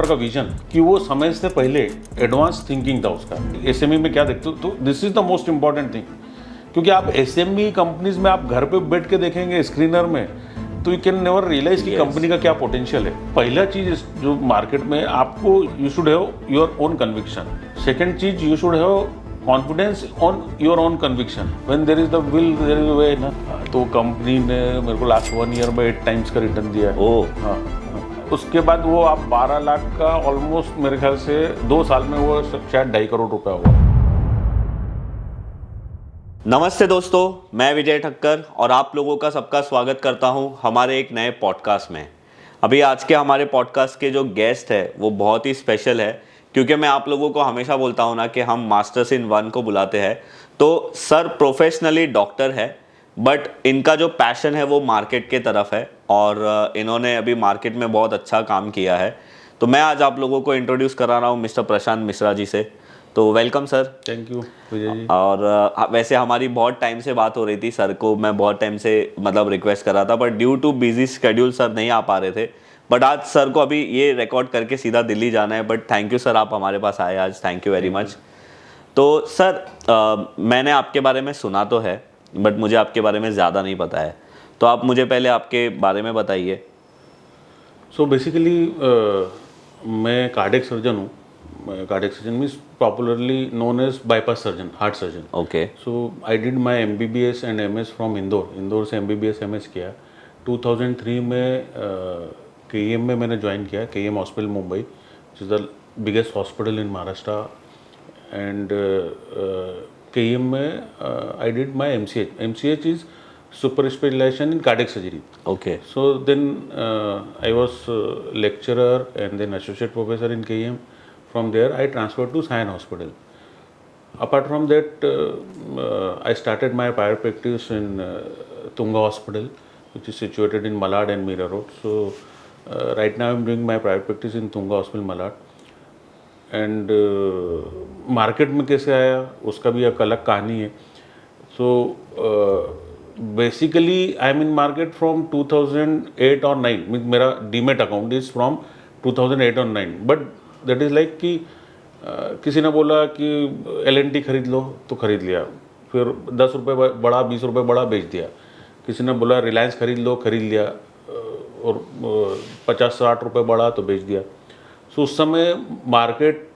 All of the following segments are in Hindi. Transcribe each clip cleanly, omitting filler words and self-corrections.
का विजन कि वो समय से पहले एडवांस थिंकिंग था उसका। एसएमई में क्या देखते हो, तो this is the most important thing, क्योंकि आप एसएमई कंपनीज में आप घर पे बैठ के देखेंगे स्क्रीनर में, तो यू कैन नेवर रियलाइज कि कंपनी का क्या पोटेंशियल है। पहला चीज जो मार्केट में आपको, you should have your own conviction. Second चीज, you should have confidence on your own conviction. When there is the will there is a way ना। तो कंपनी ने मेरे को लास्ट 1 ईयर में 8 टाइम्स का रिटर्न दिया है। हाँ, उसके बाद वो आप 12 लाख का ऑलमोस्ट मेरे ख्याल से 2 साल में वो शायद 2.5 करोड़ रुपया हुआ। नमस्ते दोस्तों, मैं विजय ठक्कर और आप लोगों का सबका स्वागत करता हूं हमारे एक नए पॉडकास्ट में। अभी आज के हमारे पॉडकास्ट के जो गेस्ट है वो बहुत ही स्पेशल है, क्योंकि मैं आप लोगों को हमेशा बोलता हूं ना कि हम मास्टर्स इन वन को बुलाते हैं। तो सर प्रोफेशनली डॉक्टर है, बट इनका जो पैशन है वो मार्केट के तरफ है और इन्होंने अभी मार्केट में बहुत अच्छा काम किया है। तो मैं आज आप लोगों को इंट्रोड्यूस करा रहा हूँ मिस्टर प्रशांत मिश्रा जी से। तो welcome sir. Thank you Vijay ji. और वैसे हमारी बहुत टाइम से बात हो रही थी, सर को मैं बहुत टाइम से रिक्वेस्ट कर रहा था, but due too busy schedule sir नहीं आ पा रहे थे। बट आज सर को अभी ये रिकॉर्ड करके सीधा दिल्ली जाना है। बट थैंक यू सर, आप हमारे पास आए आज, थैंक यू वेरी मच। तो सर मैंने आपके बारे में सुना तो है, बट मुझे आपके बारे में ज़्यादा नहीं पता है, तो आप मुझे पहले आपके बारे में बताइए। सो बेसिकली मैं कार्डियक सर्जन हूँ। Cardiac surgeon means popularly known as bypass surgeon, heart surgeon. Okay. So I did my MBBS and MS from Indore से MBBS MS किया। 2003 में KEM में मैंने ज्वाइन किया, KEM hospital Mumbai, which is the biggest hospital in Maharashtra. And KEM में आई did my MCH is super specialization in cardiac surgery. Okay. So then I was lecturer and then associate professor in KEM. From there I transferred to Sion Hospital. Apart from that, I started my private practice in Tunga Hospital, which is situated in Malad and Mira Road. So right now I'm doing my private practice in Tunga Hospital, Malad. And market में कैसे आया उसका भी एक अलग कहानी है. So basically I'm in market from 2008 or 9. मेरा डीमेट अकाउंट इज फ्रॉम 2008 और 9. बट दैट इज़ लाइक कि किसी ने बोला कि LNT खरीद लो तो खरीद लिया, फिर 10 रुपये बड़ा 20 रुपये बड़ा बेच दिया. किसी ने बोला रिलायंस खरीद लो, खरीद लिया, और 50-60 रुपये बड़ा तो बेच दिया. सो उस समय मार्केट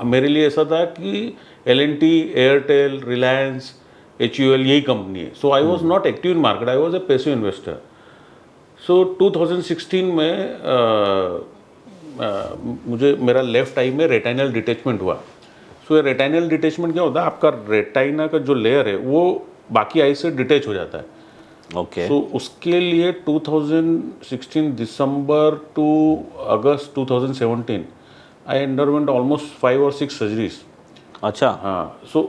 मेरे लिए ऐसा था कि LNT, एयरटेल, रिलायंस, HUL यही कंपनी है. So I was not active in market, I was a passive investor. So 2016 में मुझे मेरा लेफ्ट आई में रेटाइनल डिटेचमेंट हुआ. सो ये रेटाइनल डिटेचमेंट क्या होता है, आपका रेटाइना का जो लेयर है वो बाकी आई से डिटेच हो जाता है. ओके. सो उसके लिए 2016 December to August 2017 I underwent almost 5 or 6 surgeries. अच्छा. हाँ. सो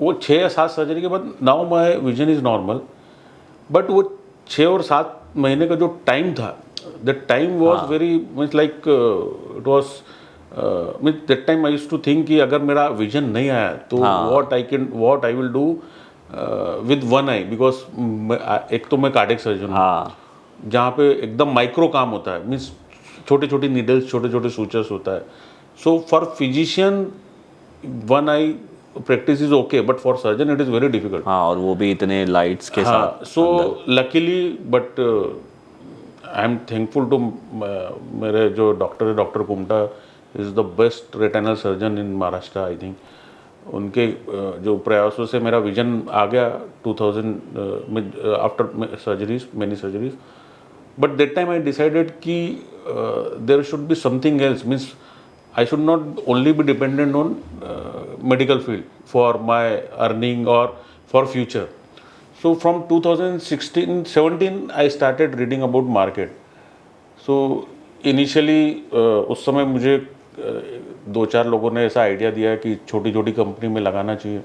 वो 6 या 7 सर्जरी के बाद now my vision is normal. But वो 6 और 7 महीने का जो टाइम था, that time was very means like it was means that time I used to think कि अगर मेरा विजन नहीं आया तो what I will do with one eye. Because एक तो मैं कार्डियक सर्जन हूँ, जहाँ पे एकदम माइक्रो काम होता है, मीन्स छोटे छोटे नीडल्स, छोटे छोटे सूचर्स होता है. So for physician one I practice is okay, but for surgeon it is very difficult. हाँ, और वो भी इतने लाइट्स के साथ. So luckily, but I am thankful to मेरे जो डॉक्टर है, doctor Kumta is the best retinal surgeon in Maharashtra. I think उनके जो प्रयासों से मेरा विजन आ गया 2000 में, after surgeries, many surgeries. But that time I decided कि there should be something else. Means I should not only be dependent on medical field for my earning or for future. So from 2016-17 I started reading about market. So initially उस समय मुझे 2-4 लोगों ने ऐसा आइडिया दिया कि छोटी छोटी कंपनी में लगाना चाहिए,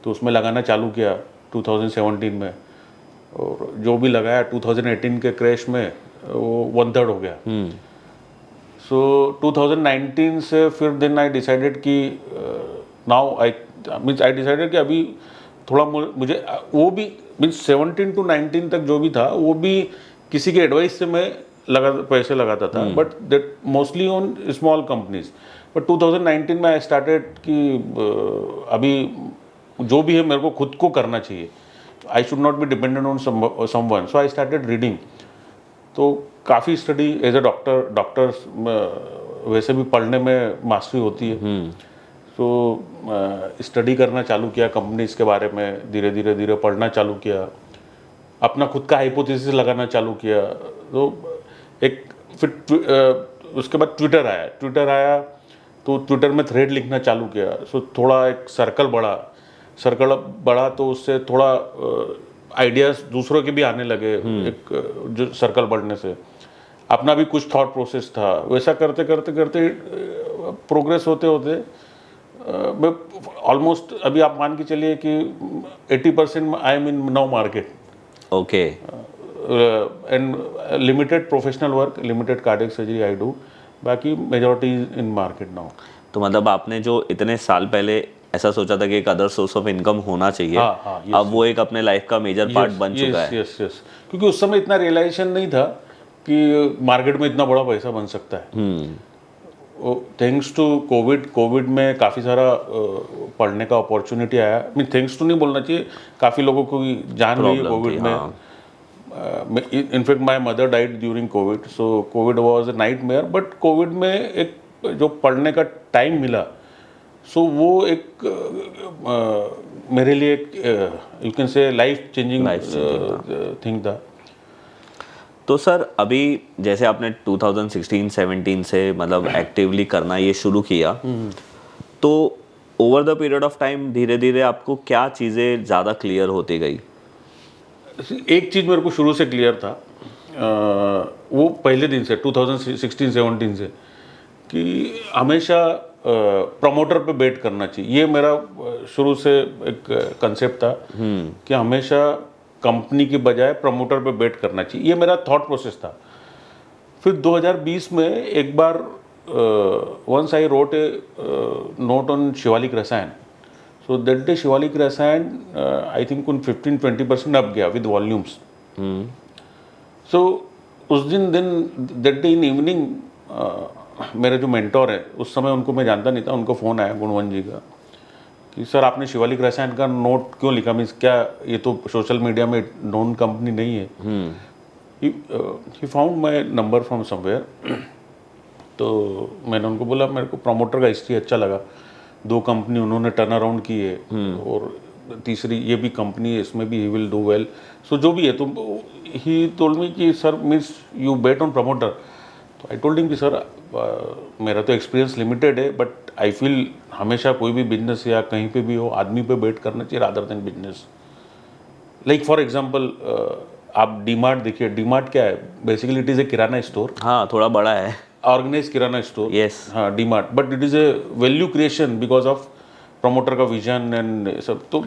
तो उसमें लगाना चालू किया 2017 में. और जो भी लगाया 2018 के क्रैश में वो 1/3 हो गया. सो 2019 से फिर देन आई डिसाइडेड कि नाउ आई डिसाइडेड कि अभी थोड़ा मुझे वो भी मीन्स 17 to 19 तक जो भी था वो भी किसी के एडवाइस से मैं पैसे लगाता था, but that mostly on small companies. But 2019 में आई स्टार्टेड कि अभी जो भी है मेरे को खुद को करना चाहिए, I should not be dependent on someone, so I started reading. तो काफ़ी स्टडी एज ए डॉक्टर्स वैसे भी पढ़ने में मास्टरी होती है, तो स्टडी करना चालू किया कंपनीज के बारे में, धीरे धीरे धीरे पढ़ना चालू किया, अपना खुद का हाइपोथेसिस लगाना चालू किया। तो एक फिर उसके बाद ट्विटर आया तो ट्विटर में थ्रेड लिखना चालू किया। सो थोड़ा एक सर्कल बढ़ा तो उससे थोड़ा आइडियाज दूसरों के भी आने लगे, एक जो सर्कल बढ़ने से अपना भी कुछ थॉट प्रोसेस था। वैसा करते करते प्रोग्रेस होते मैं ऑलमोस्ट अभी आप मान के चलिए कि 80% I am in now market. Okay. And limited professional work, limited cardiac surgery I do, बाकी मेजॉरिटी इन मार्केट नाउ। तो मतलब आपने जो इतने साल पहले ऐसा सोचा था कि एक अदर सोर्स ऑफ इनकम होना चाहिए, अब वो एक अपने लाइफ का मेजर पार्ट बन चुका है। यस, क्योंकि उस समय इतना रियलाइजेशन नहीं था कि मार्केट में इतना बड़ा पैसा बन सकता है। थैंक्स टू कोविड में काफ़ी सारा पढ़ने का अपॉर्चुनिटी आया। मीन थैंक्स टू नहीं बोलना चाहिए, काफ़ी लोगों को जान गई कोविड में। In fact my mother died during Covid, so Covid was a nightmare. But Covid में एक जो पढ़ने का टाइम मिला, सो वो एक मेरे लिए एक you can say life changing thing था। तो सर अभी जैसे आपने 2016-17 से मतलब एक्टिवली करना ये शुरू किया, तो over the period of time धीरे धीरे आपको क्या चीज़ें ज़्यादा क्लियर होती गई? एक चीज़ मेरे को शुरू से क्लियर था, वो पहले दिन से 2016-17 से, कि हमेशा प्रमोटर पे बेट करना चाहिए। ये मेरा शुरू से एक कंसेप्ट था कि हमेशा कंपनी की बजाय प्रमोटर पे बेट करना चाहिए। ये मेरा थॉट प्रोसेस था। फिर 2020 में एक बार once I wrote a note on Shivalik Rasayan. So that day Shivalik रसायन आई थिंक उन 15-20% अप गया विद वॉल्यूम्स। सो उस दिन दैट डे इन इवनिंग मेरे जो मेंटोर है, उस समय उनको मैं जानता नहीं था, उनको फ़ोन आया गुणवंत जी का कि सर आपने शिवालिक रसायन का नोट क्यों लिखा, मीन्स क्या ये तो सोशल मीडिया में नोन कंपनी नहीं है। He found my number from somewhere. तो मैंने उनको बोला मेरे को प्रमोटर का हिस्ट्री अच्छा लगा, 2 कंपनी उन्होंने टर्न अराउंड की है, और तीसरी ये भी कंपनी है, इसमें भी ही विल डू वेल। सो जो भी है, तो ही टोल्ड मी कि sir means you bet on promoter. तो आई टोल्ड हिम कि सर मेरा तो एक्सपीरियंस लिमिटेड है, बट आई फील हमेशा कोई भी बिजनेस या कहीं पे भी हो, आदमी पे बेट करना चाहिए rather than business. Like for example आप डीमार्ट देखिए, डीमार्ट क्या है, basically it is A kirana store. हाँ, थोड़ा बड़ा है, ऑर्गेनाइज किराना स्टोर। यस। हाँ, DMart, but it is A value creation because of promoter का विजन एंड सब। तो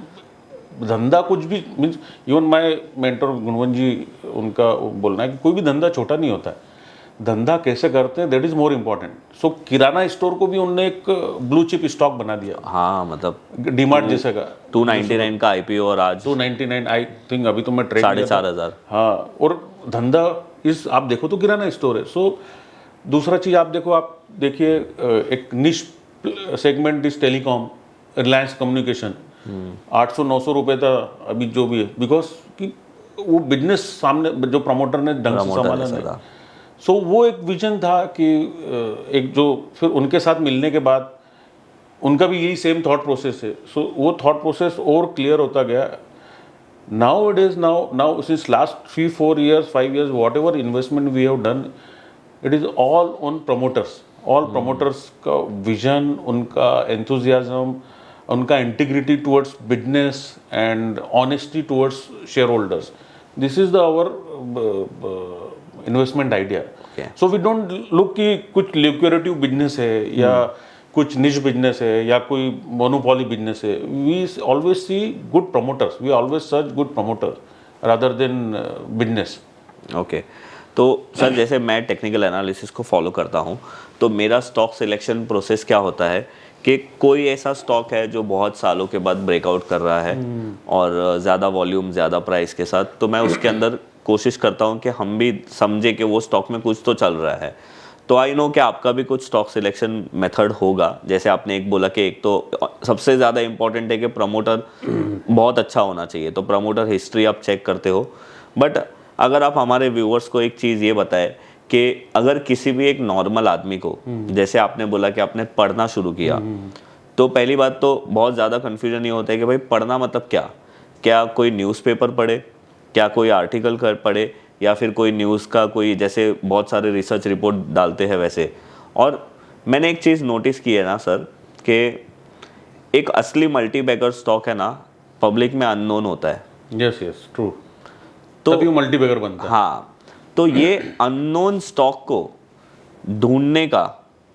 धंधा कुछ भी मीन्स, इवन माय मेंटर गुणवंत जी, उनका बोलना है कि कोई भी धंधा छोटा नहीं होता है, धंधा कैसे करते हैं that is more important. So kirana store को भी उनने एक ब्लू चिप स्टॉक बना दिया। हाँ, मतलब डीमार्ट जैसे का 299 का आईपीओ और आज 299 आई थिंक, अभी तो मैं ट्रेड 4,500। हाँ, और धंधा इस आप देखो तो किराना स्टोर है। सो दूसरा चीज़ आप देखो, आप देखिए एक निश segment is telecom, Reliance communication, 800-900 रुपये था अभी जो भी है, बिकॉज कि वो बिजनेस सामने जो प्रमोटर ने ढंग से संभाला नहीं। सो वो एक विजन था कि एक जो फिर उनके साथ मिलने के बाद उनका भी यही सेम थॉट प्रोसेस है। सो वो थॉट प्रोसेस और क्लियर होता गया। Now it is now since last 3-4 years 5 years what investment we have done, it is all on promoters. All promoters का विजन, उनका एंथुजियाज्म, उनका integrity towards business and honesty towards shareholders, this is the our investment idea. So we don't look कि कुछ ल्यूक्रेटिव बिजनेस है या कुछ निश बिजनेस है या कोई मोनोपोली बिजनेस है। We always see good promoters, we always search good promoters rather than business. Okay, तो सर जैसे मैं टेक्निकल एनालिसिस को फॉलो करता हूँ, तो मेरा स्टॉक सिलेक्शन प्रोसेस क्या होता है कि कोई ऐसा स्टॉक है जो बहुत सालों के बाद ब्रेकआउट कर रहा है और ज़्यादा वॉल्यूम, ज़्यादा प्राइस के साथ, तो मैं उसके अंदर कोशिश करता हूँ कि हम भी समझे कि वो स्टॉक में कुछ तो चल रहा है। तो आई नो कि आपका भी कुछ स्टॉक सिलेक्शन मेथड होगा, जैसे आपने एक बोला कि एक तो सबसे ज़्यादा इंपॉर्टेंट है कि प्रमोटर बहुत अच्छा होना चाहिए, तो प्रमोटर हिस्ट्री आप चेक करते हो। बट अगर आप हमारे व्यूअर्स को एक चीज़ ये बताएं कि अगर किसी भी एक नॉर्मल आदमी को, जैसे आपने बोला कि आपने पढ़ना शुरू किया, तो पहली बात तो बहुत ज़्यादा कन्फ्यूजन ये होता है कि भाई पढ़ना मतलब क्या, क्या कोई न्यूज़पेपर पढ़े, क्या कोई आर्टिकल कर पढ़े, या फिर कोई न्यूज़ का कोई, जैसे बहुत सारे रिसर्च रिपोर्ट डालते हैं वैसे। और मैंने एक चीज़ नोटिस की है ना सर, कि एक असली मल्टी बैगर स्टॉक है ना, पब्लिक में अननोन होता है। यस यस ट्रू, तो तभी वो मल्टीबैगर बनता है। हाँ, तो ये अननोन स्टॉक को ढूंढने का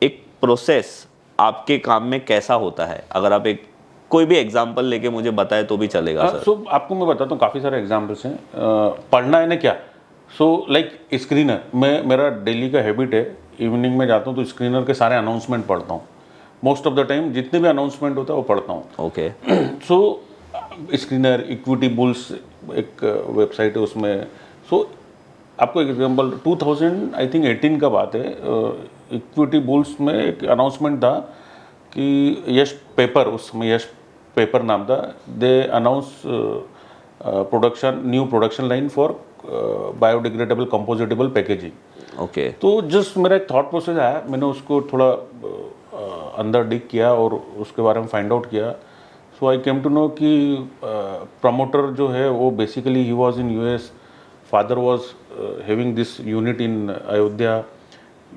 एक प्रोसेस आपके काम में कैसा होता है? अगर आप एक कोई भी एग्जांपल लेके मुझे बताए तो भी चलेगा सर। सो आपको मैं बताता हूँ, काफ़ी सारे एग्जाम्पल्स हैं। पढ़ना है ना क्या, सो लाइक स्क्रीनर, मैं मेरा डेली का हैबिट है, इवनिंग में जाता हूँ तो स्क्रीनर के सारे अनाउंसमेंट पढ़ता हूँ। मोस्ट ऑफ द टाइम जितने भी अनाउंसमेंट होता है वो पढ़ता हूँ। ओके। सो स्क्रीनर इक्विटी बुल्स एक वेबसाइट है उसमें। सो आपको एक एग्जांपल 2000 आई थिंक 18 का बात है, इक्विटी बुल्स में एक अनाउंसमेंट था कि यश पेपर, उस समय यश पेपर नाम था, they announce production, new production line for biodegradable compostable packaging. Okay. तो जस्ट मेरा एक थॉट प्रोसेस आया, मैंने उसको थोड़ा अंदर डिग किया और उसके बारे में फाइंड आउट किया। सो आई केम टू नो कि प्रमोटर जो है वो basically he was in US, father was having this unit in Ayodhya,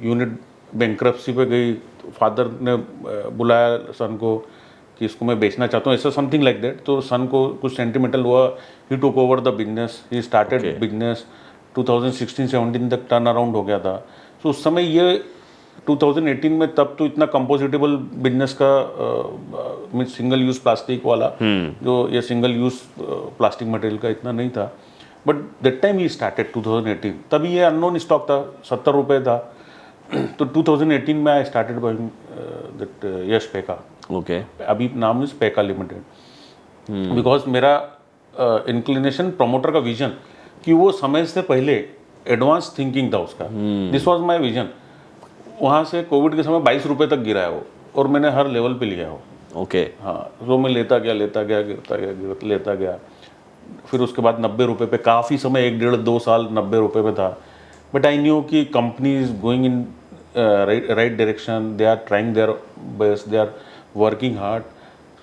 unit bankruptcy पे गई, फादर ने बुलाया सन को कि इसको मैं बेचना चाहता हूँ, ऐसा समथिंग लाइक दैट। तो सन को कुछ सेंटिमेंटल हुआ, he took over the business, he started business. 2016-17 तक टर्न अराउंड हो गया था। सो उस समय ये 2018 में, तब तो इतना कंपोजिटेबल बिजनेस का मीन सिंगल यूज प्लास्टिक वाला जो ये सिंगल यूज प्लास्टिक मटेरियल का इतना नहीं था। But that time he started 2018, तभी ये अननोन स्टॉक था, 70 रुपये था। तो 2018 में आई स्टार्टेड बाइंग दैट यश पेका। ओके। अभी नाम इज पेका लिमिटेड, बिकॉज मेरा इंक्लिनेशन प्रमोटर का विजन कि वो समय से पहले एडवांस थिंकिंग था उसका, दिस वाज माय विजन। वहाँ से कोविड के समय 22 रुपये तक गिरा है वो, और मैंने हर लेवल पे लिया हो। ओके। हाँ, तो मैं लेता गया लेता गया, फिर उसके बाद 90 रुपये पे काफ़ी समय, 1-1.5-2 साल 90 रुपये पे था। बट आई न्यू कि company is going in right direction, they are trying their best, they are working hard.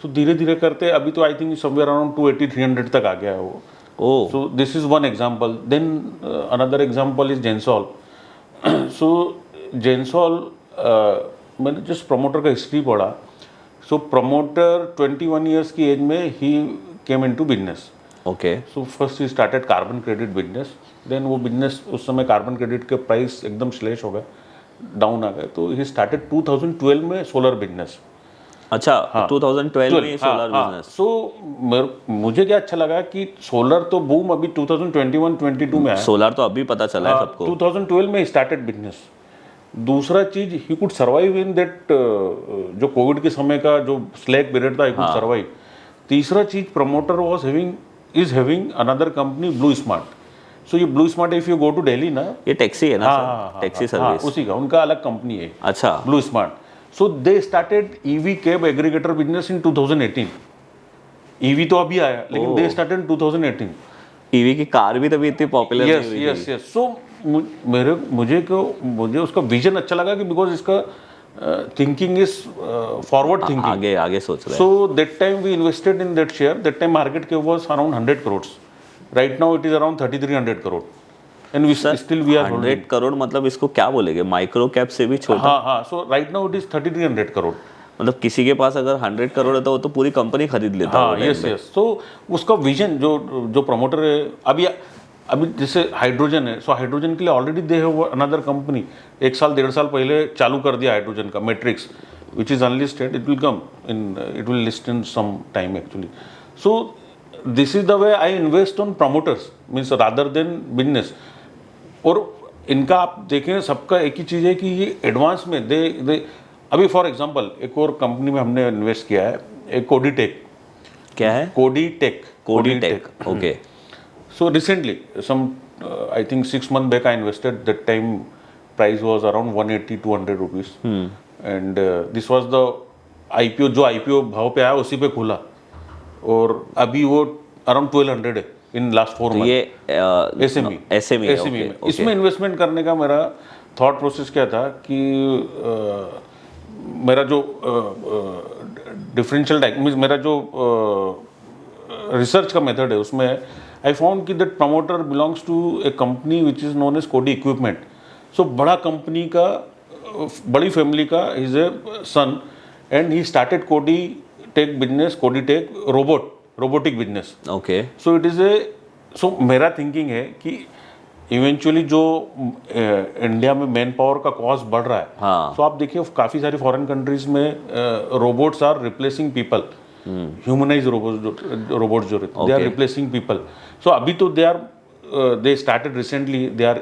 So धीरे धीरे करते अभी तो आई थिंक समवेयर अराउंड 280-300 तक आ गया है वो। Oh. So this is one example. Then another example is Gensol. So Gensol, मैंने जस्ट प्रमोटर का हिस्ट्री पढ़ा। सो प्रमोटर 21 ईयर्स की एज में ही came into business. Okay. So first he started carbon credit business. Then वो बिजनेस, उस समय कार्बन क्रेडिट के प्राइस एकदम स्लेश हो गए, डाउन आ गए, तो ही स्टार्टेड 2012 में सोलर बिजनेस। अच्छा। 2012 में सोलर बिजनेस। सो मुझे क्या अच्छा लगा कि सोलर तो बूम अभी 2021-22 में आया, सोलर तो अभी पता चला है सबको। 2012 में स्टार्टेड बिजनेस। दूसरा चीज, he could survive in that, जो कोविड के समय का जो स्लैक पीरियड था, ही कुड सर्वाइव। तीसरा चीज, promoter was having another company, BluSmart. So ये BluSmart, if you go to Delhi ना, ये टैक्सी है ना सर? Taxi service. उसी का, उनका अलग कंपनी है। अच्छा। Blue smart. So they started EV cab aggregator business in 2018। EV तो अभी आया, लेकिन दे स्टार्टेड इन 2018। ईवी की कार भी तभी इतनी पॉपुलर नहीं हुई थी। यस। सो मुझे उसका विजन अच्छा लगा कि बिकॉज इसका थिंकिंग इज फॉरवर्ड थिंकिंग, आगे आगे सोच रहे हैं। So that time we invested in that share. That time market cap was around 100 crore. Right now it is around 3300 crore, and we still we are 100 crore मतलब इसको क्या बोलेंगे, माइक्रो कैप से भी छोटा? हाँ। So right now it is 3300 crore. मतलब किसी के पास अगर 100 करोड़ है तो वो तो पूरी कंपनी खरीद लेता है। हाँ, यस। तो उसका विजन, जो प्रमोटर है, अभी जैसे हाइड्रोजन है, सो हाइड्रोजन के लिए already they have another company, 1 साल 1.5 साल पहले चालू कर दिया हाइड्रोजन का, matrix, which is unlisted, it will list in some time actually. So this is the way I invest on promoters, means rather than business. और इनका आप देखें, सबका एक ही चीज़ है कि ये एडवांस में दे अभी फॉर एग्जांपल एक और कंपनी में हमने इन्वेस्ट किया है, एक कोडीटेक। क्या है? Kodytech. Okay. So recently, some I think 6 months back I invested. That time price was around 180-200 rupees. And this was the IPO. जो IPO भाव पे आया उसी पे खुला, और अभी वो अराउंड 1200 है इन लास्ट 4 मंथ. ये SME में इसमें इन्वेस्टमेंट करने का मेरा थॉट प्रोसेस क्या था कि मेरा जो डिफरेंशियल डायग्नोसिस, मेरा जो रिसर्च का मेथड है उसमें आई फाउंड कि that promoter belongs to a company which is known as Kody equipment. So बड़ा कंपनी का, बड़ी फैमिली का is a son, and he started Kody tech business, Kody tech robotic business. Okay. So it is a, so मेरा थिंकिंग है कि इवेंचुअली जो इंडिया में मैन पावर का कॉस्ट बढ़ रहा है, हाँ. सो आप देखिए काफ़ी सारी फॉरेन कंट्रीज में robots are replacing people. Humanize robots जो रहते हैं, they are replacing people. So अभी तो they started recently, they are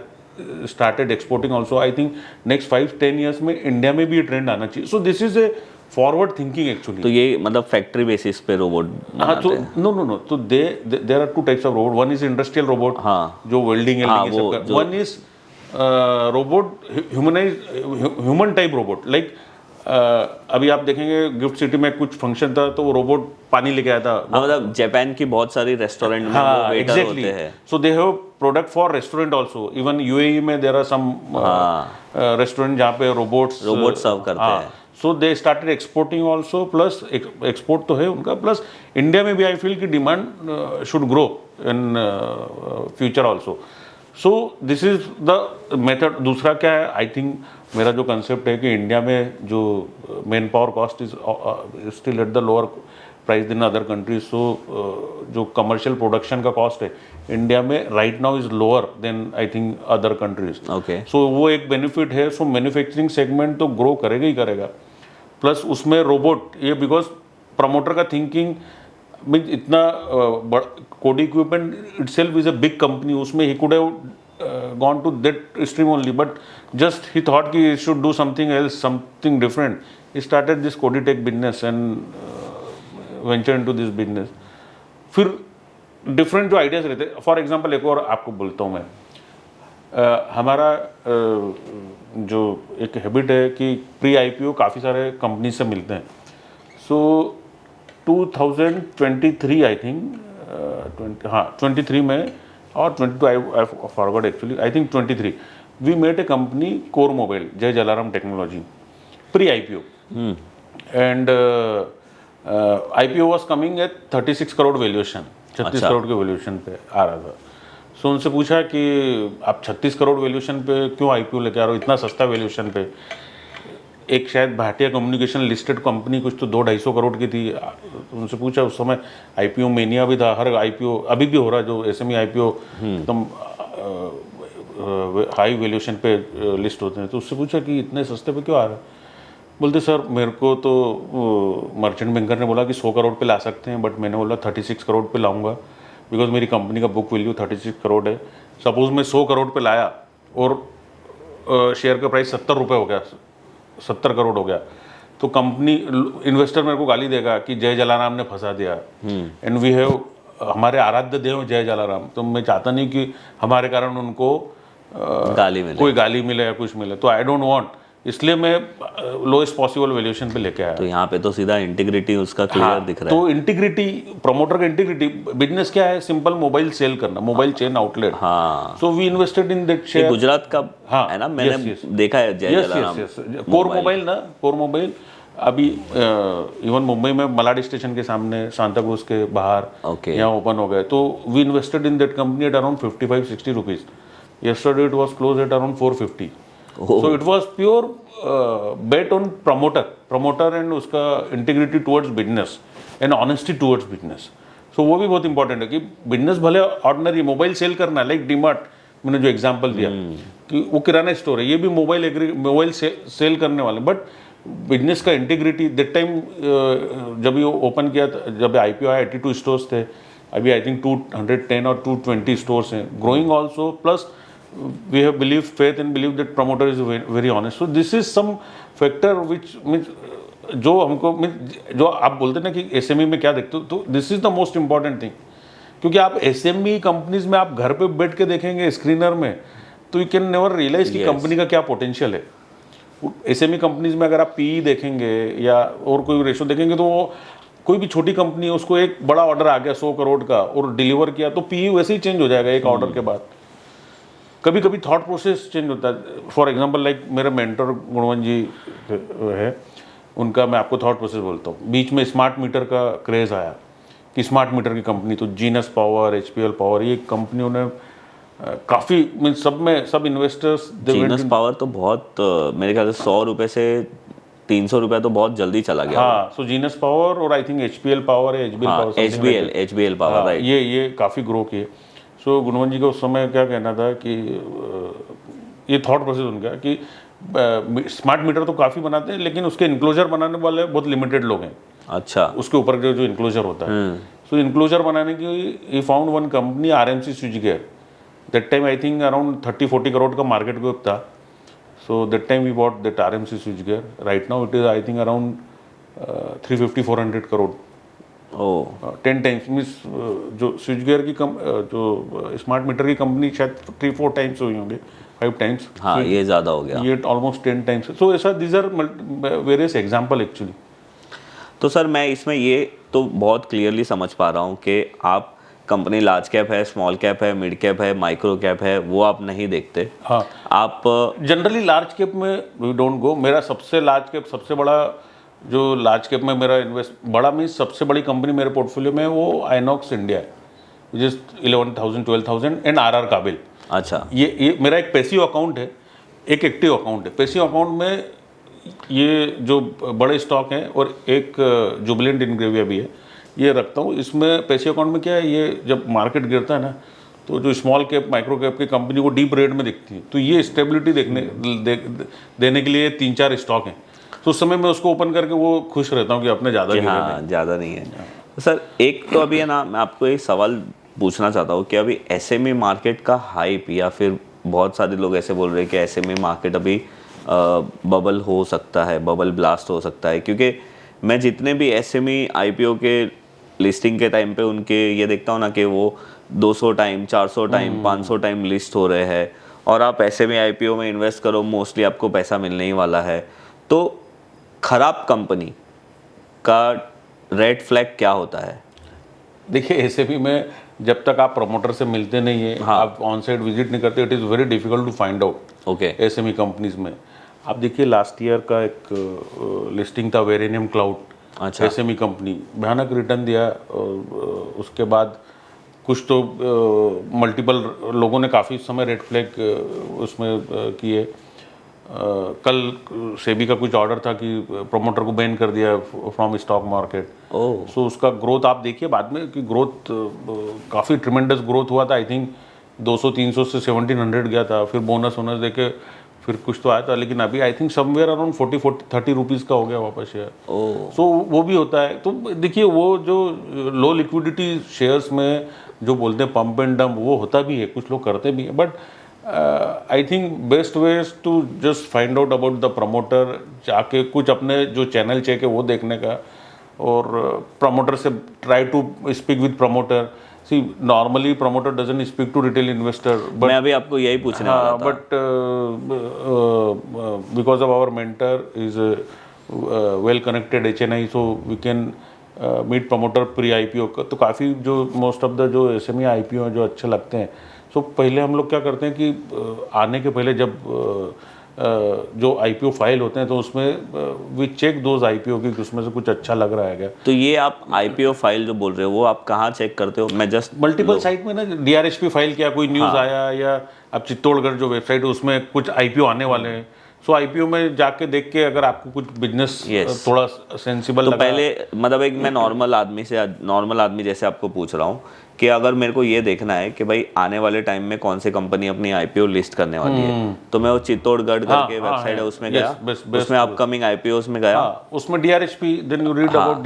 started exporting also. I think next 5-10 years में इंडिया में भी ये ट्रेंड आना चाहिए. So this is a forward thinking actually. तो ये मतलब फैक्ट्री बेसिस पे रोबोट. हाँ, तो नो तो there are 2 types of robot. One is industrial robot, हाँ, जो वेल्डिंग है. One is robot human type robot. Like अभी आप देखेंगे गिफ्ट सिटी में कुछ फंक्शन था तो वो रोबोट पानी लेके आया था. मतलब जापान की बहुत सारी रेस्टोरेंट में वो वेटर होते हैं. So they have product for restaurant also. Even UAE में देयर आर सम रेस्टोरेंट जहाँ पे रोबोट सर्व करते हैं. So they started exporting also. Plus export तो है उनका, प्लस इंडिया में भी आई फील कि demand should grow in future also. So this is the method. दूसरा क्या है, आई थिंक मेरा जो कंसेप्ट है कि इंडिया में जो man power cost is still at the lower price than other countries. So जो कमर्शियल प्रोडक्शन का कॉस्ट है इंडिया में right now is lower than I think other countries. Okay. So वो एक बेनिफिट है. सो मैन्युफैक्चरिंग सेगमेंट तो ग्रो करेगा ही करेगा. प्लस उसमें रोबोट, ये बिकॉज प्रमोटर का थिंकिंग मीन इतना Kody equipment itself is a big company. उसमें ही could have gone to that stream only, but just he thought कि he should do something else, something different. He started this Coditech business and venture into this business. फिर डिफरेंट जो आइडियाज रहते हैं. फॉर एग्जांपल एक और आपको बोलता हूँ मैं, हमारा जो एक हैबिट है कि प्री IPO काफ़ी सारे कंपनी से मिलते हैं. सो 2023 आई थिंक, हाँ 23 में और 22 I forgot actually, I think 23 we met a company Core Mobile, Jai Jalaram Technology, pre-IPO. And IPO was coming at 36 crore valuation, 36 crore के वैल्यूएशन पे आ रहा था. सो उनसे पूछा कि आप 36 करोड़ वैल्यूएशन पे क्यों IPO लेके आ रहे हो, इतना सस्ता वैल्यूएशन पे. एक शायद भाटिया कम्युनिकेशन लिस्टेड कंपनी कुछ तो 200-250 करोड़ की थी. उनसे पूछा, उस समय IPO मेनिया भी था. हर IPO अभी भी हो रहा है, जो SME IPO एकदम हाई वैल्यूएशन पे लिस्ट होते हैं. तो उससे पूछा कि इतने सस्ते पे क्यों आ रहा है. बोलते सर मेरे को तो मर्चेंट बैंकर ने बोला कि 100 करोड़ पे ला सकते हैं, बट मैंने बोला 36 करोड़ पे लाऊंगा बिकॉज मेरी कंपनी का बुक वैल्यू 36 करोड़ है. सपोज मैं 100 करोड़ पे लाया और शेयर का प्राइस 70 रुपये हो गया, 70 करोड़ हो गया, तो कंपनी इन्वेस्टर मेरे को गाली देगा कि जय जलाराम ने फंसा दिया. एंड वी हैव, हमारे आराध्य देव जय जलाराम. तो मैं चाहता नहीं कि हमारे कारण उनको कोई गाली मिले या कुछ मिले. तो आई डोंट वांट, इसलिए मैं लोएस्ट पॉसिबल वैल्यूएशन पे लेके आया. तो यहाँ पे तो सीधा इंटीग्रिटी उसका क्लियर दिख रहा है. तो इंटीग्रिटी, प्रमोटर का इंटीग्रिटी. बिजनेस क्या है, सिंपल मोबाइल सेल करना, मोबाइल चेन आउटलेट. हाँ. So we invested in that share. Gujarat का है ना, मैंने देखा है जय जलाराम. कोर मोबाइल ना, कोर मोबाइल अभी इवन मुंबई में मलाड स्टेशन के सामने सांता क्रूज के बाहर यहाँ ओपन हो गए. तो we invested in that company at around 55-60 rupees. yesterday it was closed at around 450. So it was pure bet on promoter and उसका integrity towards business and honesty towards business. So वो भी बहुत इंपॉर्टेंट है कि बिजनेस भले ऑर्डिनरी मोबाइल सेल करना, लाइक डीमार्ट मैंने जो एग्जांपल दिया कि वो किराना स्टोर है, ये भी मोबाइल सेल करने वाले, बट बिजनेस का इंटीग्रिटी. दैट टाइम जब ये ओपन किया, जब IPO आया 82 स्टोर्स थे. अभी आई थिंक 210 और 220 स्टोर्स हैं, growing also. Plus we have faith and believe that promoter is very honest. So this is some factor which जो हमको जो आप बोलते हैं ना कि SME में क्या देखते हो, तो this is the most important thing क्योंकि आप एसएमई कंपनीज में आप घर पे बैठ के देखेंगे स्क्रीनर में, तो यू कैन नेवर रियलाइज कि कंपनी का क्या पोटेंशियल है। एसएमई कंपनीज में अगर आप पीई देखेंगे या और कोई रेशो देखेंगे, तो वो कोई भी छोटी कंपनी है, उसको एक बड़ा ऑर्डर आ गया 100 करोड़ का और डिलीवर किया, तो पीई वैसे ही चेंज हो जाएगा एक ऑर्डर के बाद। कभी कभी थॉट प्रोसेस चेंज होता है। फॉर एग्जांपल लाइक मेरे मेंटर गुणवंत जी है, उनका मैं आपको थॉट प्रोसेस बोलता हूँ। बीच में स्मार्ट मीटर का क्रेज़ आया कि स्मार्ट मीटर की कंपनी, तो जीनस पावर, एचपीएल पावर, ये कंपनियों ने काफ़ी मीन सब इन्वेस्टर्स जीनस पावर तो बहुत मेरे ख्याल से 100 रुपए से 300 रुपए तो बहुत जल्दी चला गया। हाँ, सो जीनस पावर और आई थिंक एचपीएल पावर है, HBL power, HBL power, right. ये काफ़ी ग्रो किए। सो गुणवंत जी का उस समय क्या कहना था कि ये थॉट प्रोसेस उनका कि स्मार्ट मीटर तो काफ़ी बनाते हैं, लेकिन उसके इनक्लोजर बनाने वाले बहुत लिमिटेड लोग हैं। अच्छा। उसके ऊपर जो इनक्लोजर होता है, सो इनक्लोजर बनाने की ही found one company RMC switchgear. That time I think around 30-40 crore का मार्केट कैप था। So that time we bought that RMC switchgear. Right now it is I think around 350-400 crore. 10 times means जो स्विचगियर की जो स्मार्ट मीटर की कंपनी शायद 3-4 टाइम्स हुई होंगे, 5 टाइम्स। हाँ, ये ज़्यादा हो गया, ये ऑलमोस्ट 10 टाइम्स। सो ऐसा these are various example actually. तो सर मैं इसमें ये तो बहुत क्लियरली समझ पा रहा हूँ कि आप कंपनी लार्ज कैप है, स्मॉल कैप है, मिड कैप है, माइक्रो कैप है, वो आप नहीं देखते। हाँ, आप जनरली लार्ज कैप में वी डोंट गो। मेरा सबसे लार्ज कैप, सबसे बड़ा जो लार्ज कैप में मेरा इन्वेस्ट, बड़ा मीन्स सबसे बड़ी कंपनी मेरे पोर्टफोलियो में वो आइनॉक्स इंडिया है, विच इज 11,000-12,000 एंड आरआर काबिल। अच्छा, ये मेरा एक पैसिव अकाउंट है, एक एक्टिव अकाउंट है। पैसिव अकाउंट में ये जो बड़े स्टॉक हैं और एक जुबिलेंट इनग्रेविया भी है, ये रखता हूँ। इसमें पैसिव अकाउंट में क्या है, ये जब मार्केट गिरता है ना, तो जो स्मॉल कैप माइक्रो कैप की कंपनी वो डीप रेड में दिखती है, तो ये स्टेबिलिटी देने के लिए 3-4 स्टॉक हैं। तो उस समय मैं उसको ओपन करके वो खुश रहता हूँ कि अपने ज़्यादा गिरे नहीं। हाँ, ज़्यादा नहीं है। सर एक तो अभी है ना, मैं आपको एक सवाल पूछना चाहता हूँ कि अभी एसएमई मार्केट का हाइप, या फिर बहुत सारे लोग ऐसे बोल रहे हैं कि एसएमई मार्केट अभी बबल हो सकता है, बबल ब्लास्ट हो सकता है, क्योंकि मैं जितने भी एसएमई आईपीओ के लिस्टिंग के टाइम पे उनके ये देखता हूँ ना कि वो 200 टाइम, 400 टाइम, 500 टाइम लिस्ट हो रहे हैं, और आप एसएमई आईपीओ में इन्वेस्ट करो, मोस्टली आपको पैसा मिलने ही वाला है। तो खराब कंपनी का रेड फ्लैग क्या होता है? देखिए, एसएमई में जब तक आप प्रमोटर से मिलते नहीं है, हाँ, आप ऑन साइड विजिट नहीं करते, it is very difficult to find out. Okay. SME companies में आप देखिए, लास्ट ईयर का एक लिस्टिंग था वेरेनियम क्लाउड। अच्छा। एसएमई कंपनी भयानक रिटर्न दिया, और उसके बाद कुछ तो मल्टीपल लोगों ने काफ़ी समय रेड फ्लैग उसमें किए। कल सेबी का कुछ ऑर्डर था कि प्रोमोटर को बैन कर दिया फ्रॉम स्टॉक मार्केट। सो उसका ग्रोथ आप देखिए बाद में कि ग्रोथ काफ़ी ट्रिमेंडस ग्रोथ हुआ था। आई थिंक 200-300 से 1700 गया था, फिर बोनस वोनस देके फिर कुछ तो आया था, लेकिन अभी I think somewhere around 40-30 rupees का हो गया वापस शेयर। सो वो भी होता है। तो देखिए, वो जो लो लिक्विडिटी शेयर्स में जो बोलते हैं पंप एंड डंप, वो होता भी है, कुछ लोग करते भी हैं। But I think best ways to just find out about the promoter, जाके कुछ अपने जो चैनल चेक है वो देखने का, और प्रमोटर से try to speak with promoter. See normally promoter doesn't speak to retail investor, but मैं अभी आपको यही पूछने वाला था। But because of our mentor is well connected HNI, so we can meet promoter pre IPO. तो काफ़ी जो मोस्ट ऑफ द जो एसएमई आईपीओ हैं जो अच्छे लगते हैं, सो पहले हम लोग क्या करते हैं कि आने के पहले जब जो आईपीओ फाइल होते हैं, तो उसमें वी चेक दोज आईपीओ की उसमें से कुछ अच्छा लग रहा है क्या। तो ये आप आईपीओ फाइल जो बोल रहे हो वो आप कहाँ चेक करते हो? मैं जस्ट मल्टीपल साइट में ना, DRHP फाइल किया, कोई न्यूज़ आया, या अब चित्तौड़गढ़ जो वेबसाइट है उसमें कुछ आईपीओ आने वाले हैं, सो आईपीओ में जाके देख के अगर आपको कुछ बिजनेस थोड़ा सेंसिबल तो लगा। पहले मतलब एक मैं नॉर्मल आदमी जैसे आपको पूछ रहा हूँ कि अगर मेरे को ये देखना है कि भाई आने वाले टाइम में कौन सी कंपनी अपनी आईपीओ लिस्ट करने वाली है, तो मैं वो चित्तौड़गढ़ करके वेबसाइट है उसमें गया, उसमें अपकमिंग आईपीओ में गया, उसमें DRHP, then you read about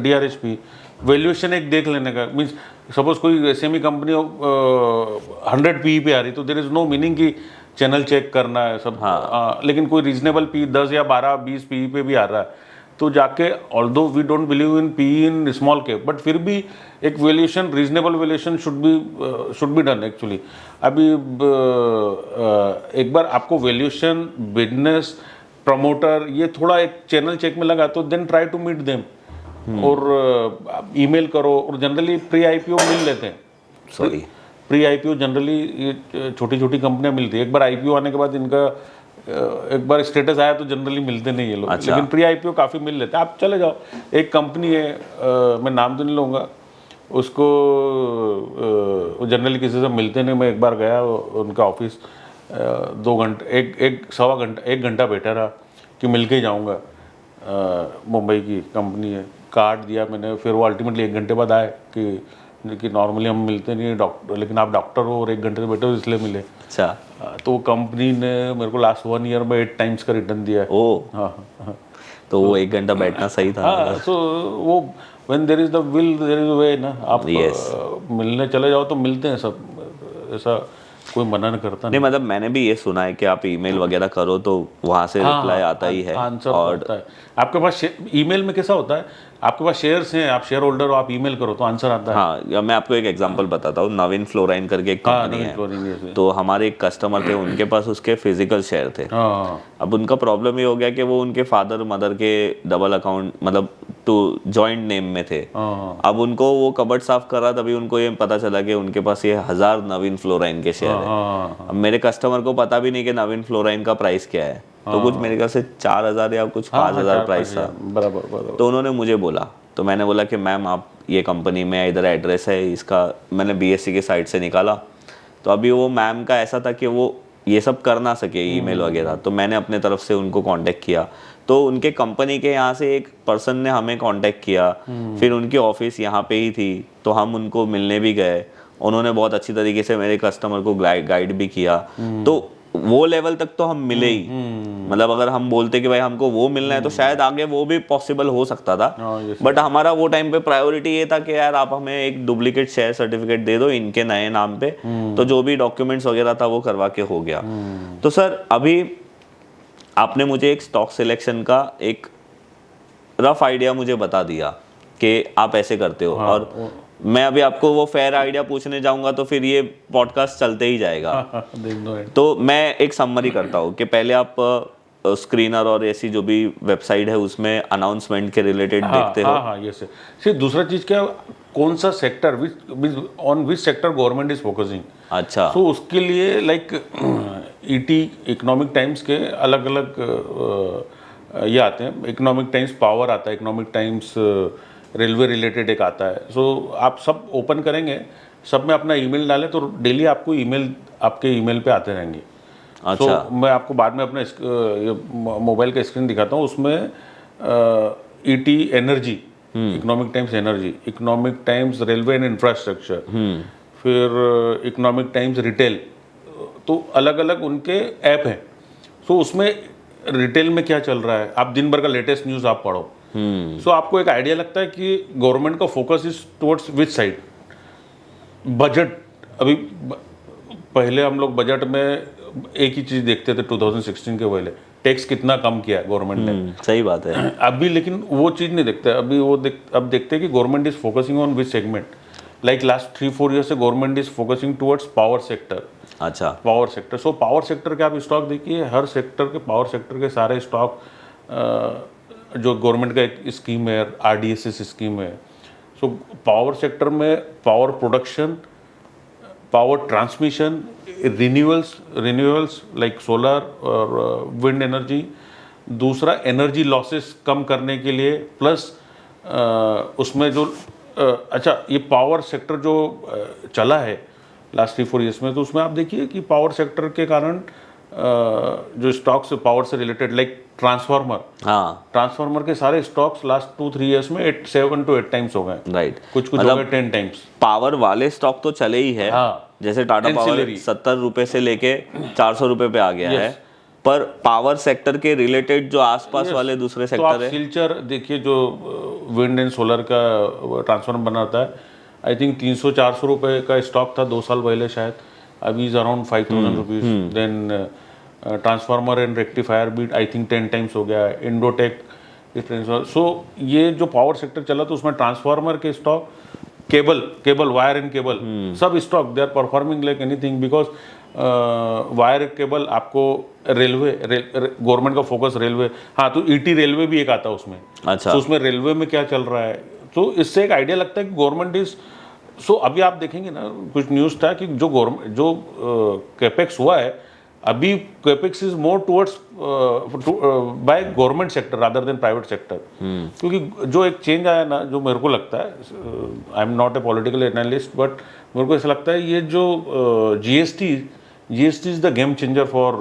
DRHP valuation एक देख लेने का। मीन्स सपोज कोई एसएमई कंपनी 100 PE पे आ रही, तो देयर इज नो मीनिंग कि चैनल चेक करना है सब। लेकिन कोई रीजनेबल PE 10 या 12-20 PE पे भी आ रहा है, तो जाके although we don't believe in PE in small cap, but फिर भी एक valuation, reasonable valuation should be done actually. अभी एक बार आपको वैल्यूएशन, बिजनेस, प्रमोटर, ये थोड़ा एक चैनल चेक में लगा तो then try to meet them, और ईमेल करो, और जनरली प्री आईपीओ मिल लेते हैं। सॉरी, प्री आईपीओ जनरली ये छोटी छोटी कंपनियां मिलती है। एक बार आईपीओ आने के बाद इनका एक बार स्टेटस आया तो जनरली मिलते नहीं ये लोग। अच्छा। लेकिन प्री आईपीओ काफ़ी मिल लेते हैं। आप चले जाओ, एक कंपनी है, मैं नाम तो नहीं लूँगा उसको, जनरली किसी से मिलते नहीं। मैं एक बार गया उनका ऑफिस, 2 घंटे, एक सवा घंटा, 1 घंटा बैठा रहा कि मिल के ही जाऊँगा। मुंबई की कंपनी है, कार्ड दिया मैंने, फिर वो अल्टीमेटली 1 घंटे बाद आए कि नॉर्मली हम मिलते नहीं डॉक्टर, लेकिन आप डॉक्टर हो और 1 घंटे से बैठे हो इसलिए मिले। अच्छा। तो कंपनी ने मेरे को लास्ट 1 ईयर में 8 टाइम्स का रिटर्न दिया है। ओ, हाँ हाँ तो वो 1 घंटा बैठना सही था। हाँ। सो वो when there is the will there is way ना। आप मिलने चले जाओ तो मिलते हैं सब, ऐसा कोई मना नहीं करता। नहीं, मतलब मैंने भी ये सुना है कि आप ईमेल वगैरह करो तो वहां से रिप्लाई आता ही है। आंसर और होता है आपके पास। ईमेल में कैसा होता है, आपके पास शेयर्स हैं, आप शेयर होल्डर हो, आप ईमेल करो तो आंसर आता है। हाँ, या मैं आपको एक एग्जांपल बताता हूँ। नवीन फ्लोराइन करके एक कंपनी है, तो हमारे एक कस्टमर थे, उनके पास उसके फिजिकल शेयर थे। हाँ अब उनका प्रॉब्लम ये हो गया कि वो उनके फादर मदर के डबल अकाउंट, मतलब टू जॉइंट नेम में थे। हाँ अब उनको वो कबर्ड साफ कर रहा, तभी उनको ये पता चला कि उनके पास ये 1000 नवीन फ्लोराइन के शेयर है। हाँ अब मेरे कस्टमर को पता भी नहीं कि नवीन फ्लोराइन का प्राइस क्या है, तो कुछ मेरे ख्याल से 4000 या कुछ 5000 प्राइस था। बराबर बराबर। तो उन्होंने मुझे बोला, तो मैंने बोला कि मैम आप ये कंपनी में इधर एड्रेस है इसका, मैंने बीएससी के साइट से निकाला। तो अभी वो मैम का ऐसा था कि वो ये सब कर ना सके ईमेल वगैरह, तो मैंने अपने तरफ से उनको कांटेक्ट किया। तो उनके कंपनी के यहाँ से एक पर्सन ने हमें कांटेक्ट किया, फिर उनकी ऑफिस यहाँ पे ही थी, तो हम उनको मिलने भी गए। उन्होंने बहुत अच्छी तरीके से मेरे कस्टमर को गाइड भी किया। तो वो लेवल तक तो हम मिले ही, मतलब अगर हम बोलते कि भाई हमको वो मिलना है तो शायद आगे वो भी पॉसिबल हो सकता था। बट हमारा वो टाइम पे प्रायोरिटी ये था कि यार आप हमें एक डुप्लीकेट शेयर सर्टिफिकेट दे दो इनके नए नाम पे, तो जो भी डॉक्यूमेंट्स वगैरह था वो करवा के हो गया। तो सर अभी आपने मुझे एक स्टॉक सिलेक्शन का एक रफ आइडिया मुझे बता दिया कि आप ऐसे करते हो। हाँ, और मैं अभी आपको वो फेयर आइडिया पूछने जाऊंगा तो फिर ये पॉडकास्ट चलते ही जाएगा। तो मैं एक समरी करता हूँ कि पहले आप स्क्रीनर और ऐसी जो भी वेबसाइट है उसमें अनाउंसमेंट के रिलेटेड देखते हो। हाँ ये से दूसरा चीज क्या, कौन सा sector, on which sector government is focusing. अच्छा। सो उसके लिए लाइक ईटी, इकोनॉमिक टाइम्स के अलग अलग ये आते हैं। इकोनॉमिक टाइम्स पावर आता है, इकोनॉमिक टाइम्स रेलवे रिलेटेड एक आता है। सो आप सब ओपन करेंगे, सब में अपना ईमेल डालें तो डेली आपको ईमेल, आपके ईमेल पे आते रहेंगे। अच्छा। मैं आपको बाद में अपना मोबाइल का स्क्रीन दिखाता हूँ। उसमें ET energy, economic times energy, economic times railway and infrastructure, फिर इकोनॉमिक टाइम्स रिटेल, तो अलग अलग उनके ऐप हैं। सो उसमें रिटेल में क्या चल रहा है, आप दिन भर का लेटेस्ट न्यूज़ आप पढ़ो। सो आपको एक आइडिया लगता है कि गवर्नमेंट का focus is towards which side. Budget, अभी पहले हम लोग बजट में एक ही चीज़ देखते थे 2016 के पहले, टैक्स कितना कम किया है गवर्नमेंट ने। सही बात है। अभी लेकिन वो चीज़ नहीं देखते। अभी वो अब देखते हैं कि government is focusing on which segment. Like last 3-4 year से government is focusing towards power sector. अच्छा। Power sector, so power sector के आप स्टॉक देखिए, हर सेक्टर के, पावर सेक्टर के सारे स्टॉक जो गवर्नमेंट का एक स्कीम है, आरडीएसएस स्कीम है। सो पावर सेक्टर में power production, power transmission, renewables like solar और विंड एनर्जी। दूसरा एनर्जी लॉसेस कम करने के लिए, प्लस उसमें जो अच्छा ये पावर सेक्टर जो चला है लास्ट 3-4 ईयर्स में, तो उसमें आप देखिए कि पावर सेक्टर के कारण जो स्टॉक्स पावर से रिलेटेड लाइक ट्रांसफार्मर, हाँ, ट्रांसफार्मर के सारे स्टॉक्स लास्ट 2-3 ईयर्स में 7 to 8 टाइम्स हो गए। राइट। कुछ हो गए 10 टाइम्स। पावर वाले स्टॉक तो चले ही है। हाँ, जैसे टाटा पावर 70 रुपए से लेके 400 रुपए पे आ गया है। पर पावर सेक्टर के रिलेटेड जो आसपास वाले दूसरे सेक्टर है, सिलचर देखिए, जो विंड एंड सोलर का ट्रांसफार्मर बनाता है, आई थिंक 300-400 रुपए का स्टॉक था 2 साल पहले शायद, अभी is around 5000 rupees. Then transformer and rectifier भी आई थिंक 10 टाइम्स हो गया है। इंडोटेक इस ट्रांसफार्मर। सो ये जो पावर सेक्टर चला तो उसमें ट्रांसफार्मर के stock, cable wire and cable सब stock they are performing like anything, because wire cable आपको रेलवे गवर्नमेंट का फोकस रेलवे, हाँ तो ईटी रेलवे भी एक आता है उसमें। अच्छा। तो उसमें रेलवे में क्या चल रहा है, तो इससे एक आइडिया लगता है कि गवर्नमेंट इज सो अभी आप देखेंगे ना, कुछ न्यूज़ था कि जो गवर्नमेंट जो कैपेक्स हुआ है अभी, capex is more towards by government sector rather than private sector. क्योंकि जो एक चेंज आया ना, जो मेरे को लगता है, आई am not a political analyst, but मेरे को ऐसा लगता है ये जो GST is the game changer for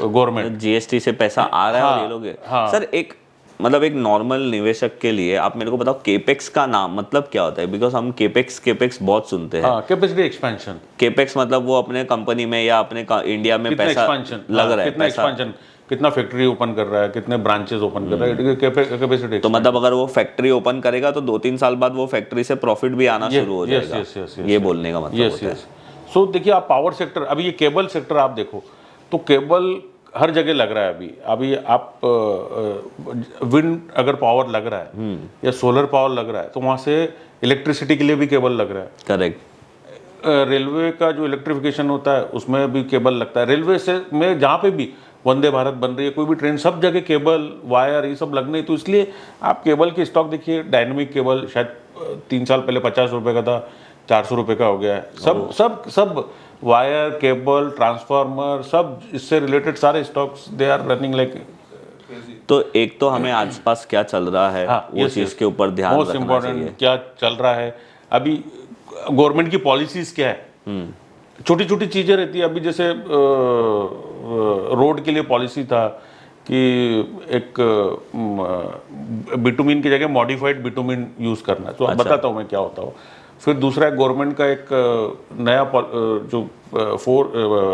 government. GST से पैसा आ रहा है और ये लोग सर एक मतलब एक नॉर्मल निवेशक के लिए आप मेरे को बताओ केपेक्स का नाम मतलब क्या होता है, बिकॉज हम केपेक्स बहुत सुनते हैं। Capacity expansion. केपेक्स मतलब वो अपने कंपनी में या अपने इंडिया में पैसा लग रहा है, कितना एक्सपेंशन, कितना फैक्ट्री ओपन कर रहा है, कितने ब्रांचेस ओपन कर रहा है, कैपेसिटी। तो मतलब अगर वो फैक्ट्री ओपन करेगा तो 2-3 साल बाद वो फैक्ट्री से प्रॉफिट भी आना शुरू हो जाएगा। ये बोलने का मतलब होता है। सो देखिए आप पावर सेक्टर, अभी ये केबल सेक्टर आप देखो तो केबल हर जगह लग रहा है। अभी आप विंड अगर पावर लग रहा है या सोलर पावर लग रहा है तो वहाँ से इलेक्ट्रिसिटी के लिए भी केबल लग रहा है। करेक्ट। रेलवे का जो इलेक्ट्रिफिकेशन होता है उसमें भी केबल लगता है। रेलवे से में जहाँ पे भी वंदे भारत बन रही है, कोई भी ट्रेन, सब जगह केबल वायर ये सब लगने। तो इसलिए आप केबल की स्टॉक देखिए, डायनेमिक केबल शायद 3 साल पहले 50 रुपये का था, 400 रुपये का हो गया है। सब वायर केबल ट्रांसफार्मर सब इससे रिलेटेड सारे stocks they are running like. तो एक तो हमें आसपास क्या चल रहा है वो चीज़ के ऊपर ध्यान मोस्ट रखना इम्पोर्टेंट चाहिए। क्या चल रहा है अभी, गवर्नमेंट की पॉलिसीज क्या है। छोटी छोटी चीज़ें रहती है। अभी जैसे रोड के लिए पॉलिसी था कि एक बिटुमिन की जगह मॉडिफाइड बिटुमिन यूज़ करना है। तो अब बताता हूँ मैं क्या होता हो। फिर दूसरा गवर्नमेंट का एक नया जो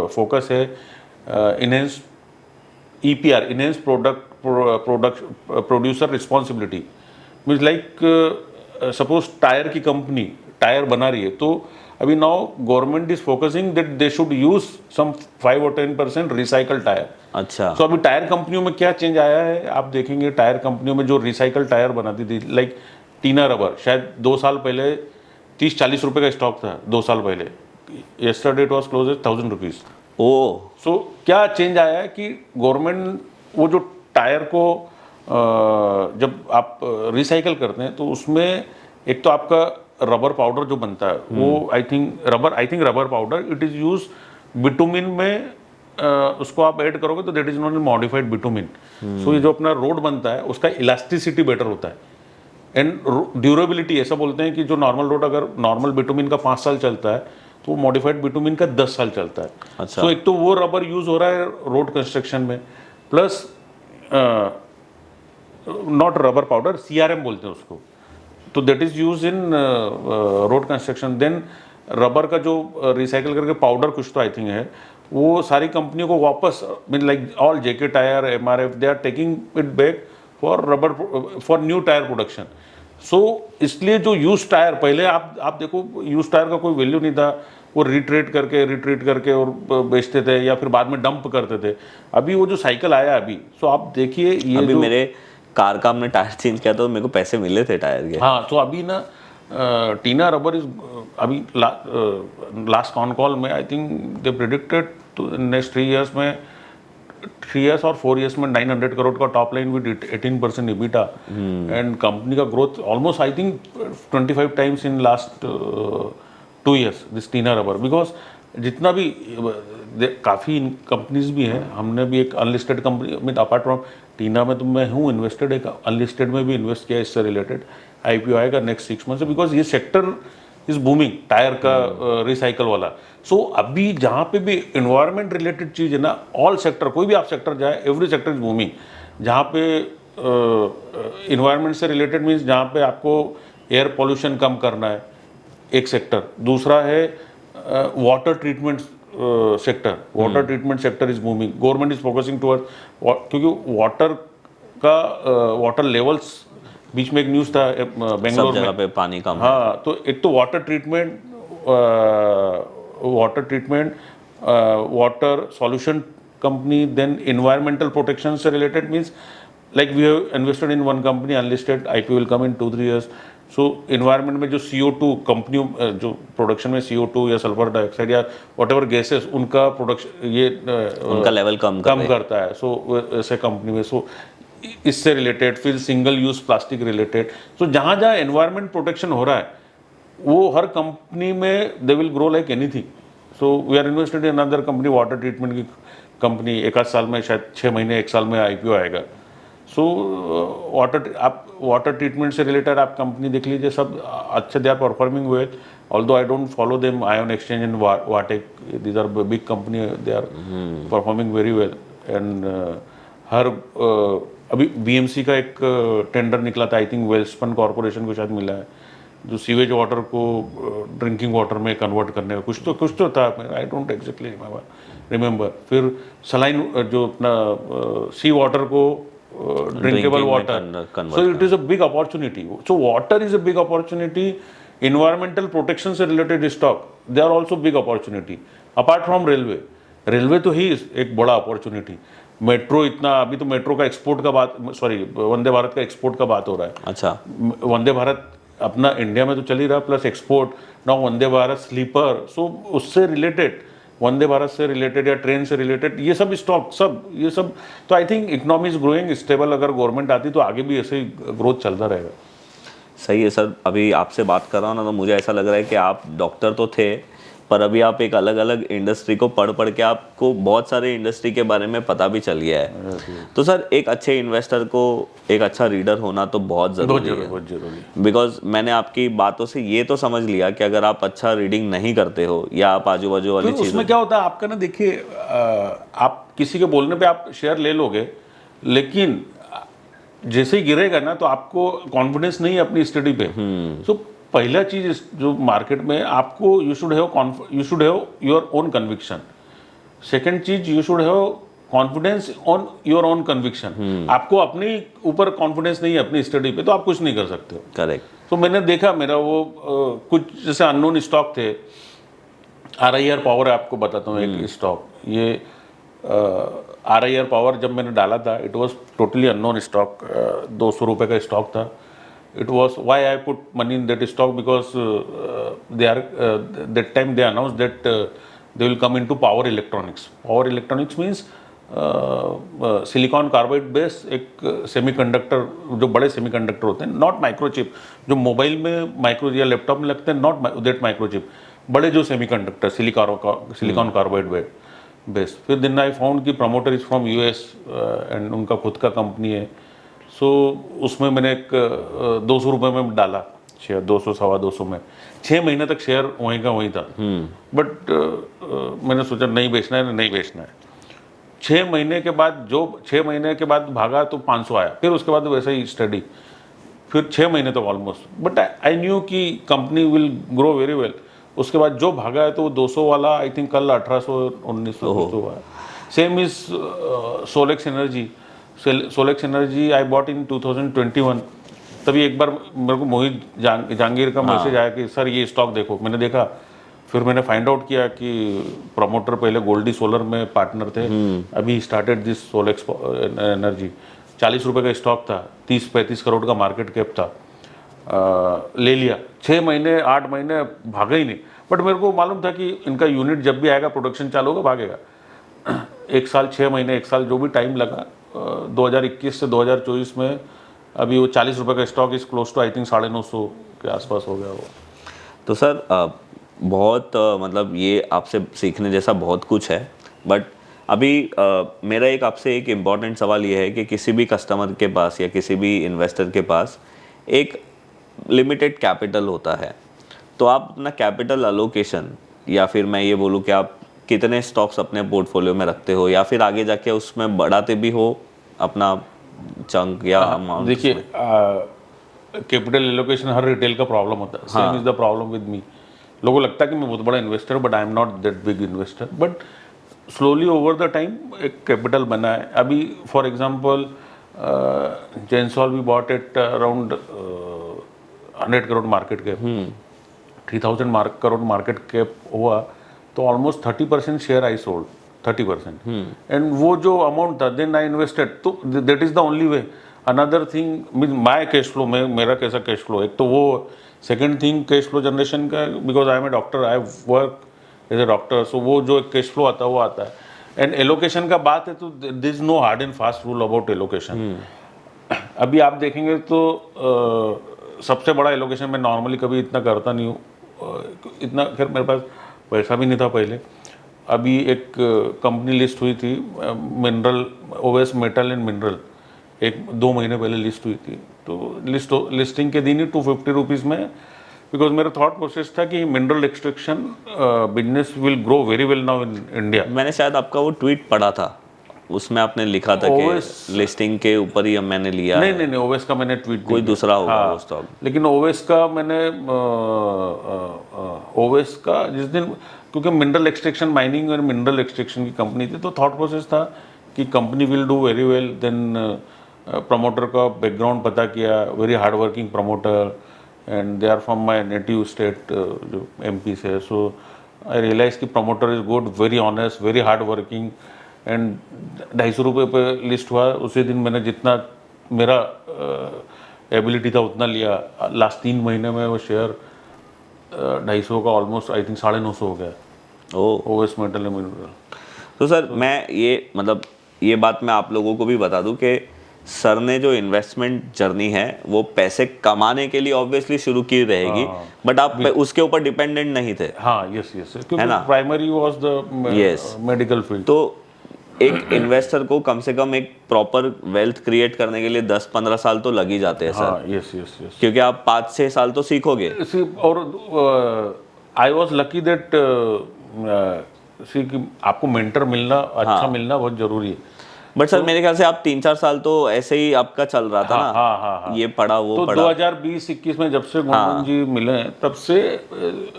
फोकस है, enhance EPR, enhance producer responsibility. Means like suppose tyre की कंपनी टायर बना रही है, तो अभी now government is focusing that they should use some 5 or 10% recycle tyre. अच्छा। तो अभी टायर कंपनियों में क्या चेंज आया है आप देखेंगे, टायर कंपनियों में जो रिसाइकल टायर बनाती थी, लाइक टीना रबर, शायद 2 साल पहले 30-40 रुपये का स्टॉक था 2 साल पहले। Yesterday it was close at 1000 rupees. Oh so क्या चेंज आया है कि गवर्नमेंट वो जो टायर को जब आप रिसाइकल करते हैं तो उसमें एक तो आपका रबर पाउडर जो बनता है वो I think rubber powder it is use bitumen में, उसको आप ऐड करोगे तो that is not modified bitumen. So ये जो अपना रोड बनता है उसका इलास्टिसिटी बेटर होता है एंड ड्यूरेबिलिटी। ऐसा बोलते हैं कि जो नॉर्मल रोड अगर नॉर्मल बिटुमिन का 5 साल चलता है तो मॉडिफाइड बिटुमिन का 10 साल चलता है। अच्छा। सो एक तो वो रबर यूज हो रहा है रोड कंस्ट्रक्शन में, plus not rubber powder, CRM बोलते हैं उसको, तो that is use in road construction. Then rubber का जो रिसाइकल करके पाउडर कुछ तो आई थिंक है, वो सारी कंपनियों को वापस, mean like all JK tyre, MRF, they are taking it back for rubber for new tyre production. So इसलिए जो यूज टायर पहले आप देखो, यूज टायर का कोई वैल्यू नहीं था, वो रिट्रीट करके और बेचते थे या फिर बाद में डंप करते थे। अभी वो जो साइकिल आया अभी, सो आप देखिए ये अभी जो मेरे कार का हमने टायर चेंज किया तो मेरे को पैसे मिले थे टायर के। हाँ, तो अभी ना टीना रबर इज अभी लास्ट कॉन कॉल में आई थिंक दे प्रिडिक्टेड तो नेक्स्ट 3 years में 3 years और 4 years में 900 करोड़ का top line with 18% EBITDA and company का growth almost I think 25 times in last 2 years this Tinna rubber. Because जितना भी काफ़ी कंपनीज भी हैं, हमने भी एक अनलिस्टेड कंपनी में अपार्ट फ्रॉम टीना में तो मैं हूँ इन्वेस्टेड, एक अनलिस्टेड में भी इन्वेस्ट किया इससे रिलेटेड। IPO आएगा नेक्स्ट 6 months से, बिकॉज ये सेक्टर इज बूमिंग टायर का रिसाइकल वाला। सो अभी जहाँ पे भी इन्वायरमेंट रिलेटेड चीज़ है ना, ऑल सेक्टर, कोई भी आप सेक्टर जाए, एवरी सेक्टर इज बूमिंग। जहाँ पे इन्वायरमेंट से रिलेटेड मीन्स जहाँ पे आपको एयर पोल्यूशन कम करना है, एक सेक्टर। दूसरा है water treatment sector, water treatment sector is booming. Government is focusing toward, क्योंकि वाटर का वाटर लेवल्स, बीच में एक न्यूज़ था बेंगलोर सब जगह में, पे पानी कम है। हाँ, तो एक तो water treatment, water solution company, then environmental protection से related means like we have invested in one company unlisted, IPO will come in 2-3 years. So environment में जो CO2 कंपनी जो प्रोडक्शन में CO2 या सल्फर डाइऑक्साइड या whatever गैसेस उनका प्रोडक्शन ये उनका लेवल कम करता है. सो ऐसे कंपनी में सो इससे रिलेटेड, फिर सिंगल यूज प्लास्टिक रिलेटेड. सो जहाँ जहाँ एनवायरमेंट प्रोटेक्शन हो रहा है वो हर कंपनी में they will grow like anything. So we are invested in another company, water treatment की कंपनी. एक आध साल में, शायद 6 महीने 1 साल में IPO आएगा. सो वाटर ट्रीटमेंट से रिलेटेड आप कंपनी देख लीजिए, सब अच्छे, they are performing well. Although I don't follow them, ion exchange and Vatech, these are big company, they are performing very well. And हर अभी BMC का एक टेंडर निकला था, आई थिंक वेल्सपन कॉर्पोरेशन को शायद मिला है, जो सीवेज वाटर को ड्रिंकिंग वाटर में कन्वर्ट करने का कुछ तो था. I don't exactly remember. फिर सलाइन जो अपना सी वाटर को drinkable water. So it is a big opportunity. So water is a big opportunity. Environmental protection से related stock, they are also big opportunity. Apart from railway तो ही एक बड़ा अपॉर्चुनिटी. मेट्रो इतना, अभी तो मेट्रो का एक्सपोर्ट का बात, सॉरी वंदे भारत का एक्सपोर्ट का बात हो रहा है. अच्छा, वंदे भारत अपना इंडिया में तो चल ही रहा, plus export now Vande Bharat sleeper. सो उससे रिलेटेड, वंदे भारत से रिलेटेड या ट्रेन से रिलेटेड ये सब स्टॉक, सब ये सब. तो I think economy is growing stable. अगर गवर्नमेंट आती तो आगे भी ऐसे ही ग्रोथ चलता रहेगा. सही है सर. अभी आपसे बात कर रहा हूँ ना, तो मुझे ऐसा लग रहा है कि आप डॉक्टर तो थे, पर अभी आप एक अलग अलग इंडस्ट्री को पढ़ के आपको बहुत सारे इंडस्ट्री के बारे में पता भी चल गया है. तो सर, एक अच्छे इन्वेस्टर को एक अच्छा रीडर होना तो बहुत ज़रूरी है. बहुत जरूरी. बिकॉज मैंने आपकी बातों से ये तो समझ लिया कि अगर आप अच्छा रीडिंग नहीं करते हो या आप आजू बाजू वाली चीज़, उसमें क्या होता है आपका ना, देखिए आप किसी के बोलने पे आप शेयर ले लोगे, लेकिन जैसे ही गिरेगा ना तो आपको कॉन्फिडेंस नहीं है अपनी स्टडी पे. सो पहला चीज जो मार्केट में आपको, you should have your own conviction. Second चीज, you should have confidence on your own conviction. आपको अपने ऊपर कॉन्फिडेंस नहीं है अपनी स्टडी पे, तो आप कुछ नहीं कर सकते हो. करेक्ट. तो मैंने देखा, मेरा वो कुछ जैसे अननोन स्टॉक थे. RIR पावर आपको बताता हूँ एक स्टॉक. ये RIR पावर जब मैंने डाला था, it was totally unknown stock. 200 रुपये का स्टॉक था. It was why I put money in that stock, because that time they announced that they will come into power electronics. Power electronics means silicon carbide base एक सेमीकंडक्टर, जो बड़े सेमीकंडक्टर होते हैं, नॉट माइक्रोचिप जो मोबाइल में माइक्रो या लैपटॉप में लगते हैं, नॉट दैट माइक्रोचिप, बड़े जो सेमीकंडक्टर सिलिकॉन कार्बाइड बेस. फिर दिन आई फाउंड कि promoter is from US and उनका खुद का कंपनी है. सो उसमें मैंने एक 200 रुपये में डाला शेयर, 200 सवा 200 में. 6 महीने तक शेयर वहीं का वहीं था. बट मैंने सोचा नहीं बेचना है. 6 महीने के बाद, जो 6 महीने के बाद भागा तो 500 आया. फिर उसके बाद वैसे ही स्टडी, फिर 6 महीने तक ऑलमोस्ट. बट आई न्यू कि company will grow very well. उसके बाद जो भागा है तो वो 200 वाला आई थिंक कल 1800-1900 हुआ है. Same is Solex energy. Solex energy I bought in 2021. तभी एक बार मेरे को मोहित जहांगीर का मैसेज आया कि सर ये स्टॉक देखो. मैंने देखा, फिर मैंने फाइंड आउट किया कि प्रमोटर पहले गोल्डी सोलर में पार्टनर थे. अभी स्टार्टेड दिस सोलेक्स एनर्जी. 40 रुपये का स्टॉक था, 30-35 करोड़ का मार्केट कैप था. ले लिया. 6 महीने 8 महीने भागा ही नहीं. बट मेरे को मालूम था कि इनका यूनिट जब भी आएगा, प्रोडक्शन चालू होगा, भागेगा. 1 साल 6 महीने 1 साल जो भी टाइम लगा, 2021 से 2024 में अभी वो 40 रुपये का stock is close to I think 950 के आसपास हो गया वो. तो सर बहुत मतलब ये आपसे सीखने जैसा बहुत कुछ है. बट अभी मेरा आपसे एक इम्पॉर्टेंट सवाल ये है कि किसी भी कस्टमर के पास या किसी भी इन्वेस्टर के पास एक लिमिटेड कैपिटल होता है. तो आप अपना कैपिटल अलोकेशन, या फिर मैं ये बोलूँ कि आप कितने स्टॉक्स अपने पोर्टफोलियो में रखते हो, या फिर आगे जाके उसमें बढ़ाते भी हो अपना चंक या अमाउंट. देखिए, कैपिटल एलोकेशन हर रिटेल का प्रॉब्लम होता है. Same is the problem with me. लोगों को लगता है कि मैं बहुत बड़ा investor, but I am not that big investor. But slowly over the time एक कैपिटल बना है. अभी for example Gensol we bought at around 100 crore market cap. 3000 crore market cap हुआ तो almost 30% share I sold. 30%. And वो जो अमाउंट था देन आई इन्वेस्टेड, तो that is the only way. Another thing mean my cash flow, मेरा कैसा कैश फ्लो, एक तो वो. Second thing cash flow generation का, because I am a doctor, I work as a doctor, so वो जो कैश फ्लो आता है वो आता है. एंड एलोकेशन का बात है तो this is no hard and fast rule about allocation. अभी आप देखेंगे तो सबसे बड़ा एलोकेशन मैं नॉर्मली कभी इतना करता नहीं हूँ. इतना खैर मेरे पास पैसा भी नहीं था पहले. अभी एक कंपनी लिस्ट हुई थी, mineral, Owais metal and mineral, 1-2 महीने पहले लिस्ट हुई थी. तो लिस्टिंग के दिन ही 250 रुपीज़ में, बिकॉज मेरा थॉट प्रोसेस था कि mineral extraction business will grow very well now in India. मैंने शायद आपका वो ट्वीट पढ़ा था, उसमें आपने लिखा था कि लिस्टिंग के ऊपर ही मैंने लिया. नहीं, ओवेस का मैंने ट्वीट कोई दूसरा होगा वो स्टॉक. लेकिन ओवेस का मैंने ओवेस का जिस दिन, क्योंकि मिनरल एक्सट्रैक्शन, माइनिंग और मिनरल एक्सट्रैक्शन की कंपनी थी, तो थॉट प्रोसेस था कि company will do very well. Then promoter का बैकग्राउंड पता किया, very hard working promoter, and they are from my native state जो MP से. सो आई रियलाइज कि promoter is good, very honest, very hard working. And 250 रुपये पे लिस्ट हुआ. उसी दिन मैंने जितना मेरा एबिलिटी था उतना लिया. लास्ट 3 महीने में वो शेयर 250 का ऑलमोस्ट आई थिंक 950 हो गया. Owais metal and mineral. तो सर मैं ये बात मैं आप लोगों को भी बता दूं कि सर ने जो इन्वेस्टमेंट जर्नी है वो पैसे कमाने के लिए ऑब्वियसली शुरू की रहेगी, बट आप उसके ऊपर डिपेंडेंट नहीं थे. हाँ, यस, क्योंकि primary was the medical field. तो एक इन्वेस्टर को कम से कम एक प्रॉपर वेल्थ क्रिएट करने के लिए 10-15 साल तो लग ही जाते हैं सर. हाँ, यस, क्योंकि आप 5-6 साल तो सीखोगे. और आई वॉज लकी दैट कि आपको मेंटर मिलना, अच्छा मिलना बहुत जरूरी है. बट सर मेरे ख्याल से आप 3-4 साल तो ऐसे ही आपका चल रहा था ना. हाँ. ये पढ़ा वो तो पढ़ा. 2020-21 में जब से गुणवंत जी मिले, तब से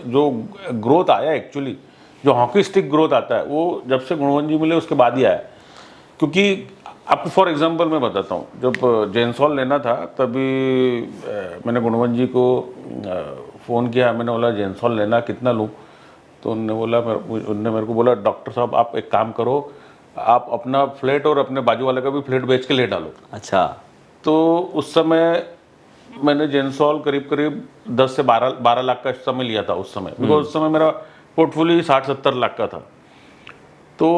जो ग्रोथ आया, एक्चुअली जो हॉकी स्टिक ग्रोथ आता है वो जब से गुणवंत जी मिले उसके बाद ही आया. क्योंकि आपको फॉर एग्जांपल मैं बताता हूँ, जब जेंसॉल लेना था तभी मैंने गुणवंत जी को फ़ोन किया. मैंने बोला जेंसॉल लेना, कितना लूँ? तो उन्होंने मेरे को बोला, डॉक्टर साहब आप एक काम करो, आप अपना फ्लैट और अपने बाजू वाले का भी फ्लैट बेच के ले डालो. अच्छा. तो उस समय मैंने जेंसॉल करीब 10 से 12 लाख का समय लिया था उस समय, बिकॉज उस समय मेरा पोर्टफोलियो 60-70 लाख का था. तो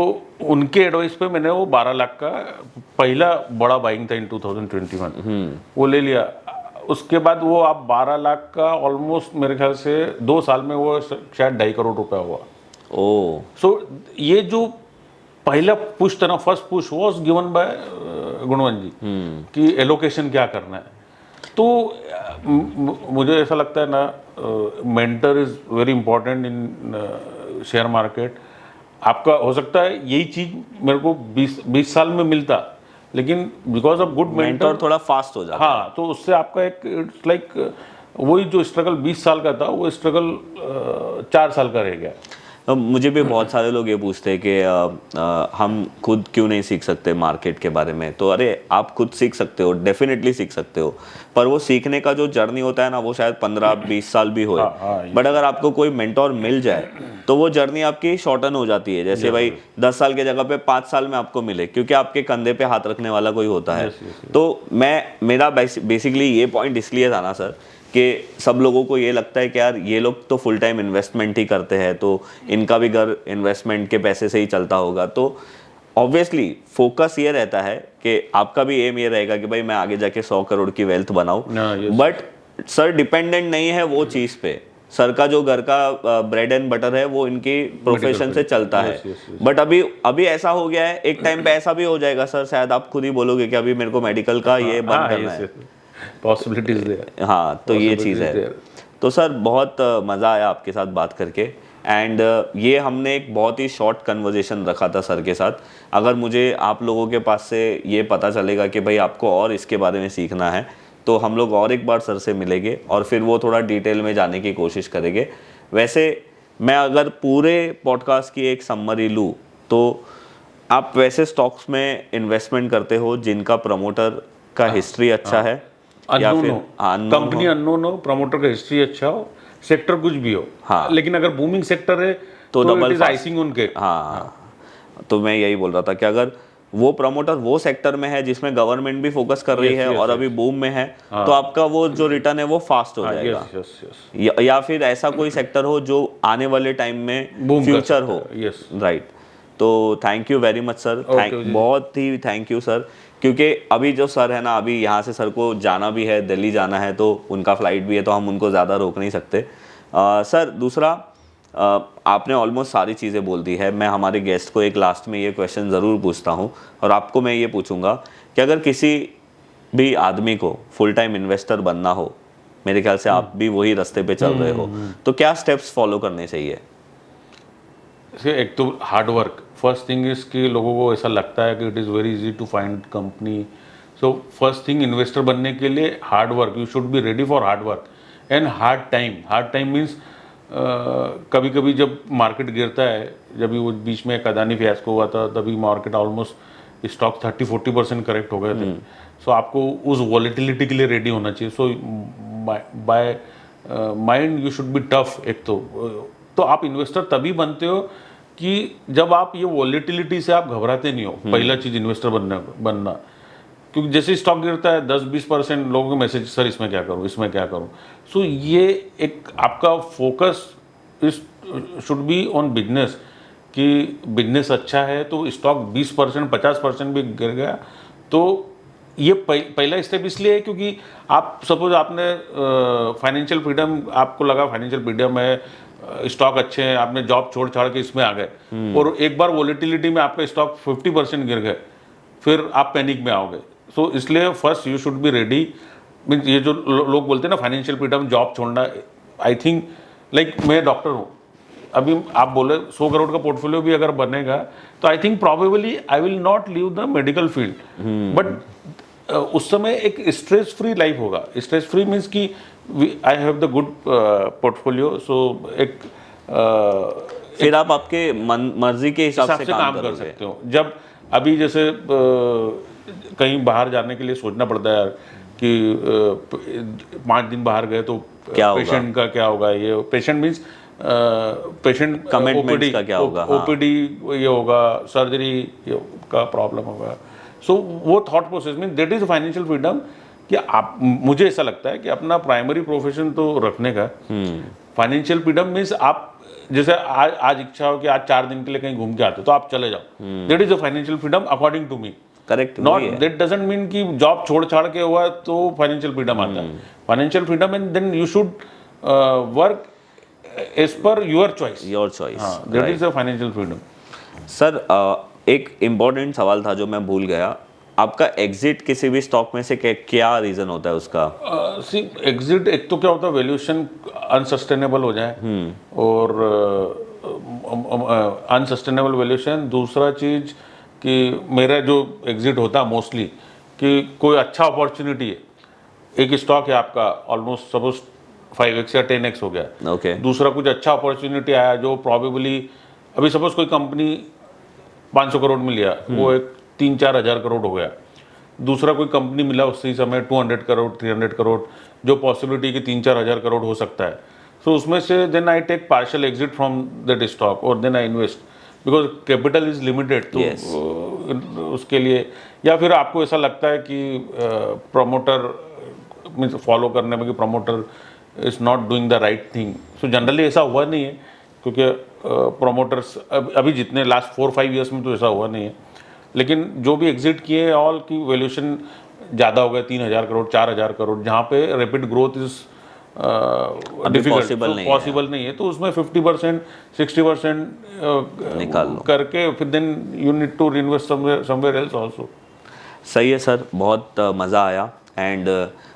उनके एडवाइस पे मैंने वो 12 लाख का पहला बड़ा बाइंग था इन 2021, वो ले लिया. उसके बाद वो आप 12 लाख का ऑलमोस्ट मेरे ख्याल से 2 साल में वो शायद 2.5 करोड़ रुपया हुआ. सो ये जो पहला पुश था ना, first push was given by Gunwant ji कि एलोकेशन क्या करना है. तो मुझे ऐसा लगता है ना, mentor is very important in share market. आपका हो सकता है यही चीज मेरे को 20 साल में मिलता, लेकिन बिकॉज ऑफ गुड मेंटर थोड़ा फास्ट हो जाता. हाँ, तो उससे आपका एक इट्स लाइक वही जो स्ट्रगल 20 साल का था वो स्ट्रगल 4 साल का रह गया. मुझे भी बहुत सारे लोग ये पूछते हैं कि हम खुद क्यों नहीं सीख सकते मार्केट के बारे में. तो अरे आप खुद सीख सकते हो, डेफिनेटली सीख सकते हो, पर वो सीखने का जो जर्नी होता है ना वो शायद 15-20 साल भी होए. बट अगर आपको कोई मेंटोर मिल जाए तो वो जर्नी आपकी शॉर्टन हो जाती है. जैसे भाई 10 साल के जगह पे 5 साल में आपको मिले, क्योंकि आपके कंधे पे हाथ रखने वाला कोई होता है. तो मेरा बेसिकली ये पॉइंट इसलिए था ना सर कि सब लोगों को ये लगता है कि यार ये लोग तो फुल टाइम इन्वेस्टमेंट ही करते हैं, तो इनका भी घर इन्वेस्टमेंट के पैसे से ही चलता होगा. तो ऑब्वियसली फोकस ये रहता है कि आपका भी एम ये रहेगा कि भाई मैं आगे जाके 100 करोड़ की वेल्थ बनाऊं. बट सर डिपेंडेंट नहीं है वो चीज़ पे. सर का जो घर का ब्रेड एंड बटर है वो इनकी प्रोफेशन से चलता है. बट अभी ऐसा हो गया है, एक टाइम पे ऐसा भी हो जाएगा सर, शायद आप खुद ही बोलोगे कि अभी मेरे को मेडिकल का ये बंद करना है. Possibilities there. हाँ, तो ये चीज़ है. तो सर बहुत मज़ा आया आपके साथ बात करके. एंड ये हमने एक बहुत ही शॉर्ट कन्वर्जेशन रखा था सर के साथ. अगर मुझे आप लोगों के पास से ये पता चलेगा कि भाई आपको और इसके बारे में सीखना है, तो हम लोग और एक बार सर से मिलेंगे और फिर वो थोड़ा डिटेल में जाने की कोशिश करेंगे. वैसे मैं अगर पूरे पॉडकास्ट की एक समरी लूँ तो आप वैसे स्टॉक्स में इन्वेस्टमेंट करते हो जिनका प्रमोटर का हिस्ट्री अच्छा है, या फिर कंपनी अननोन हो, प्रमोटर का हिस्ट्री अच्छा हो, सेक्टर कुछ भी हो. हाँ, लेकिन अगर बूमिंग सेक्टर है तो डबल आइसिंग उनके. हाँ, तो मैं यही बोल रहा था कि अगर वो प्रमोटर वो सेक्टर में है जिसमें गवर्नमेंट भी फोकस कर रही है और अभी बूम में है, तो आपका वो जो रिटर्न है वो फास्ट हो जाएगा। यस यस, या फिर ऐसा कोई सेक्टर हो जो आने वाले टाइम में बूम कर फ्यूचर सकता हो। है, yes। राइट। तो thank you very much sir, Okay जी। बहुत ही थैंक यू सर। क्योंकि अभी जो सर है ना, अभी यहाँ से सर को जाना भी है, दिल्ली जाना है, तो उनका फ्लाइट भी है, तो हम उनको ज़्यादा रोक नहीं सकते। सर दूसरा, आपने ऑलमोस्ट सारी चीज़ें बोल दी है। मैं हमारे गेस्ट को एक लास्ट में ये क्वेश्चन ज़रूर पूछता हूँ, और आपको मैं ये पूछूंगा कि अगर किसी भी आदमी को फुल टाइम इन्वेस्टर बनना हो, मेरे ख्याल से आप भी वही रास्ते पे चल रहे हो, तो क्या स्टेप्स फॉलो करने चाहिए? एक तो hard work first thing is कि लोगों को ऐसा लगता है कि it is very easy to find company. So first thing, investor बनने के लिए hard work, you should be ready for hard work and hard time means कभी कभी जब मार्केट गिरता है, जब भी वो बीच में एक अदानी फियास्को हुआ था, तभी मार्केट ऑलमोस्ट स्टॉक 30-40% करेक्ट हो गए थे। सो आपको उस वॉलेटिलिटी के लिए रेडी होना चाहिए। So by mind you should be tough. एक तो आप इन्वेस्टर तभी बनते हो कि जब आप ये वॉलेटिलिटी से आप घबराते नहीं हो। पहला चीज इन्वेस्टर बनना, क्योंकि जैसे स्टॉक गिरता है 10-20% लोगों के मैसेज, सर इसमें क्या करूं, इसमें क्या करूं। सो ये एक आपका फोकस इस शुड बी ऑन बिजनेस, कि बिजनेस अच्छा है तो स्टॉक 20% 50% भी गिर गया तो ये पहला स्टेप इसलिए है क्योंकि आप सपोज आपने फाइनेंशियल फ्रीडम, आपको लगा फाइनेंशियल फ्रीडम है, स्टॉक अच्छे हैं, आपने जॉब छोड़ छाड़ के इसमें आ गए और एक बार वॉलेटिलिटी में आपका स्टॉक 50% गिर गए, फिर आप पैनिक में आओगे। सो इसलिए first you should be ready. Means ये जो लोग बोलते हैं ना फाइनेंशियल फ्रीडम, जॉब छोड़ना, आई थिंक लाइक मैं डॉक्टर हूँ, अभी आप बोले 100 करोड़ का पोर्टफोलियो भी अगर बनेगा तो I think probably I will not leave the medical field, but उस समय एक स्ट्रेस फ्री लाइफ होगा। स्ट्रेस फ्री मीन्स कि I have the good portfolio. So एक फिर आप आपके मर्जी के हिसाब से काम कर सकते हो। जब अभी जैसे कहीं बाहर जाने के लिए सोचना पड़ता है यार कि 5 दिन बाहर गए तो क्या पेशेंट का क्या होगा, ये पेशेंट मीन्स पेशेंट कमिटमेंट्स का क्या होगा, ओपीडी ये होगा, सर्जरी का प्रॉब्लम होगा। सो वो थॉट प्रोसेस में दैट इज फाइनेंशियल फ्रीडम कि आप, मुझे ऐसा लगता है कि अपना प्राइमरी प्रोफेशन तो रखने का। फाइनेंशियल फ्रीडम मीन्स आप जैसे आज इच्छा हो कि आज 4 दिन के लिए कहीं घूम के आते तो आप चले जाओ, that is a financial freedom according to me. Correct. Not that doesn't mean कि जॉब छोड़ छाड़ के हुआ तो फाइनेंशियल फ्रीडम आता है। Financial freedom and then you should work as per your choice, that is a financial freedom. Sir एक इम्पोर्टेंट सवाल था जो मैं भूल गया, आपका एग्जिट किसी भी स्टॉक में से क्या रीजन होता है उसका? सी एग्जिट, एक तो क्या होता है वैल्यूएशन अनसस्टेनेबल हो जाए और अनसस्टेनेबल वैल्यूएशन। दूसरा चीज कि मेरा जो एग्जिट होता है मोस्टली कि कोई अच्छा अपॉर्चुनिटी है, एक स्टॉक है आपका ऑलमोस्ट सपोज 5x या 10x हो गया, ओके। दूसरा कुछ अच्छा अपॉर्चुनिटी आया जो प्रॉबेबली, अभी सपोज कोई कंपनी 500 करोड़ में लिया, वो एक 3-4 हज़ार करोड़ हो गया। दूसरा कोई कंपनी मिला उसी समय 200 करोड़ 300 करोड़, जो पॉसिबिलिटी कि 3-4 हज़ार करोड़ हो सकता है। सो उसमें से then I take partial exit from that stock और then I invest, because capital is limited. तो उसके लिए, या फिर आपको ऐसा लगता है कि प्रमोटर मीन्स फॉलो करने में कि promoter is not doing the right thing. So generally ऐसा हुआ नहीं है, क्योंकि प्रमोटर्स अभी जितने लास्ट 4-5 ईयर्स में तो ऐसा हुआ नहीं है, लेकिन जो भी एग्जिट किए ऑल की वैल्यूएशन ज़्यादा हो गया, 3,000 करोड़ 4,000 करोड़, जहाँ पे रैपिड ग्रोथ इज पॉसिबल नहीं है, तो उसमें 50% 60% निकाल लो करके फिर then you need to invest somewhere else also. सही है सर, बहुत मज़ा आया। एंड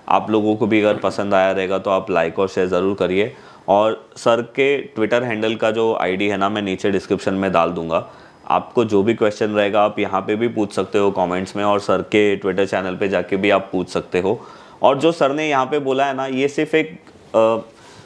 आप लोगों को भी अगर पसंद आया रहेगा तो आप लाइक और शेयर ज़रूर करिए। और सर के ट्विटर हैंडल का जो आईडी है ना, मैं नीचे डिस्क्रिप्शन में डाल दूंगा। आपको जो भी क्वेश्चन रहेगा आप यहाँ पे भी पूछ सकते हो कमेंट्स में, और सर के ट्विटर चैनल पे जाके भी आप पूछ सकते हो। और जो सर ने यहाँ पे बोला है ना, ये सिर्फ एक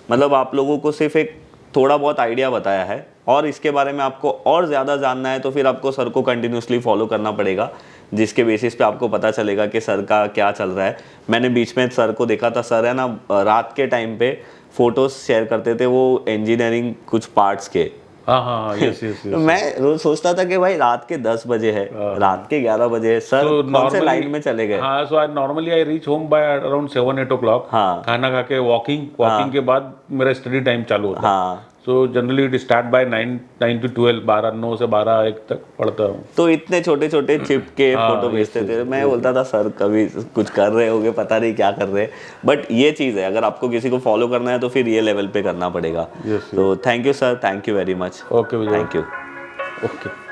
मतलब आप लोगों को सिर्फ एक थोड़ा बहुत आइडिया बताया है, और इसके बारे में आपको और ज़्यादा जानना है तो फिर आपको सर को कंटिन्यूसली फॉलो करना पड़ेगा, जिसके बेसिस पे आपको पता चलेगा कि सर का क्या चल रहा है। मैंने बीच में सर को देखा था, सर है ना रात के टाइम पे फ़ोटोज़ शेयर करते थे वो इंजीनियरिंग कुछ पार्ट्स के, हाँ हाँ हाँ, यस यस तो मैं रोज सोचता था कि भाई रात के 10 बजे है, रात के 11 बजे है, सर कौन से लाइन में चले गए। हाँ, so I normally I reach home by around 7-8 o'clock। हाँ खाना खा के वॉकिंग के बाद मेरा स्टडी टाइम चालू होता है। हाँ। So generally it start by 9 to 12, 9 से 12-1 तक पढ़ता हूँ। तो इतने छोटे छोटे चिप के हाँ, फोटो भेजते yes, थे, yes, मैं बोलता था सर कभी कुछ कर रहे होगे, पता नहीं क्या कर रहे हैं। बट ये चीज़ है, अगर आपको किसी को फॉलो करना है तो फिर ये लेवल पे करना पड़ेगा। Yes, तो thank you sir, thank you very much, okay Vijay, thank you. Okay.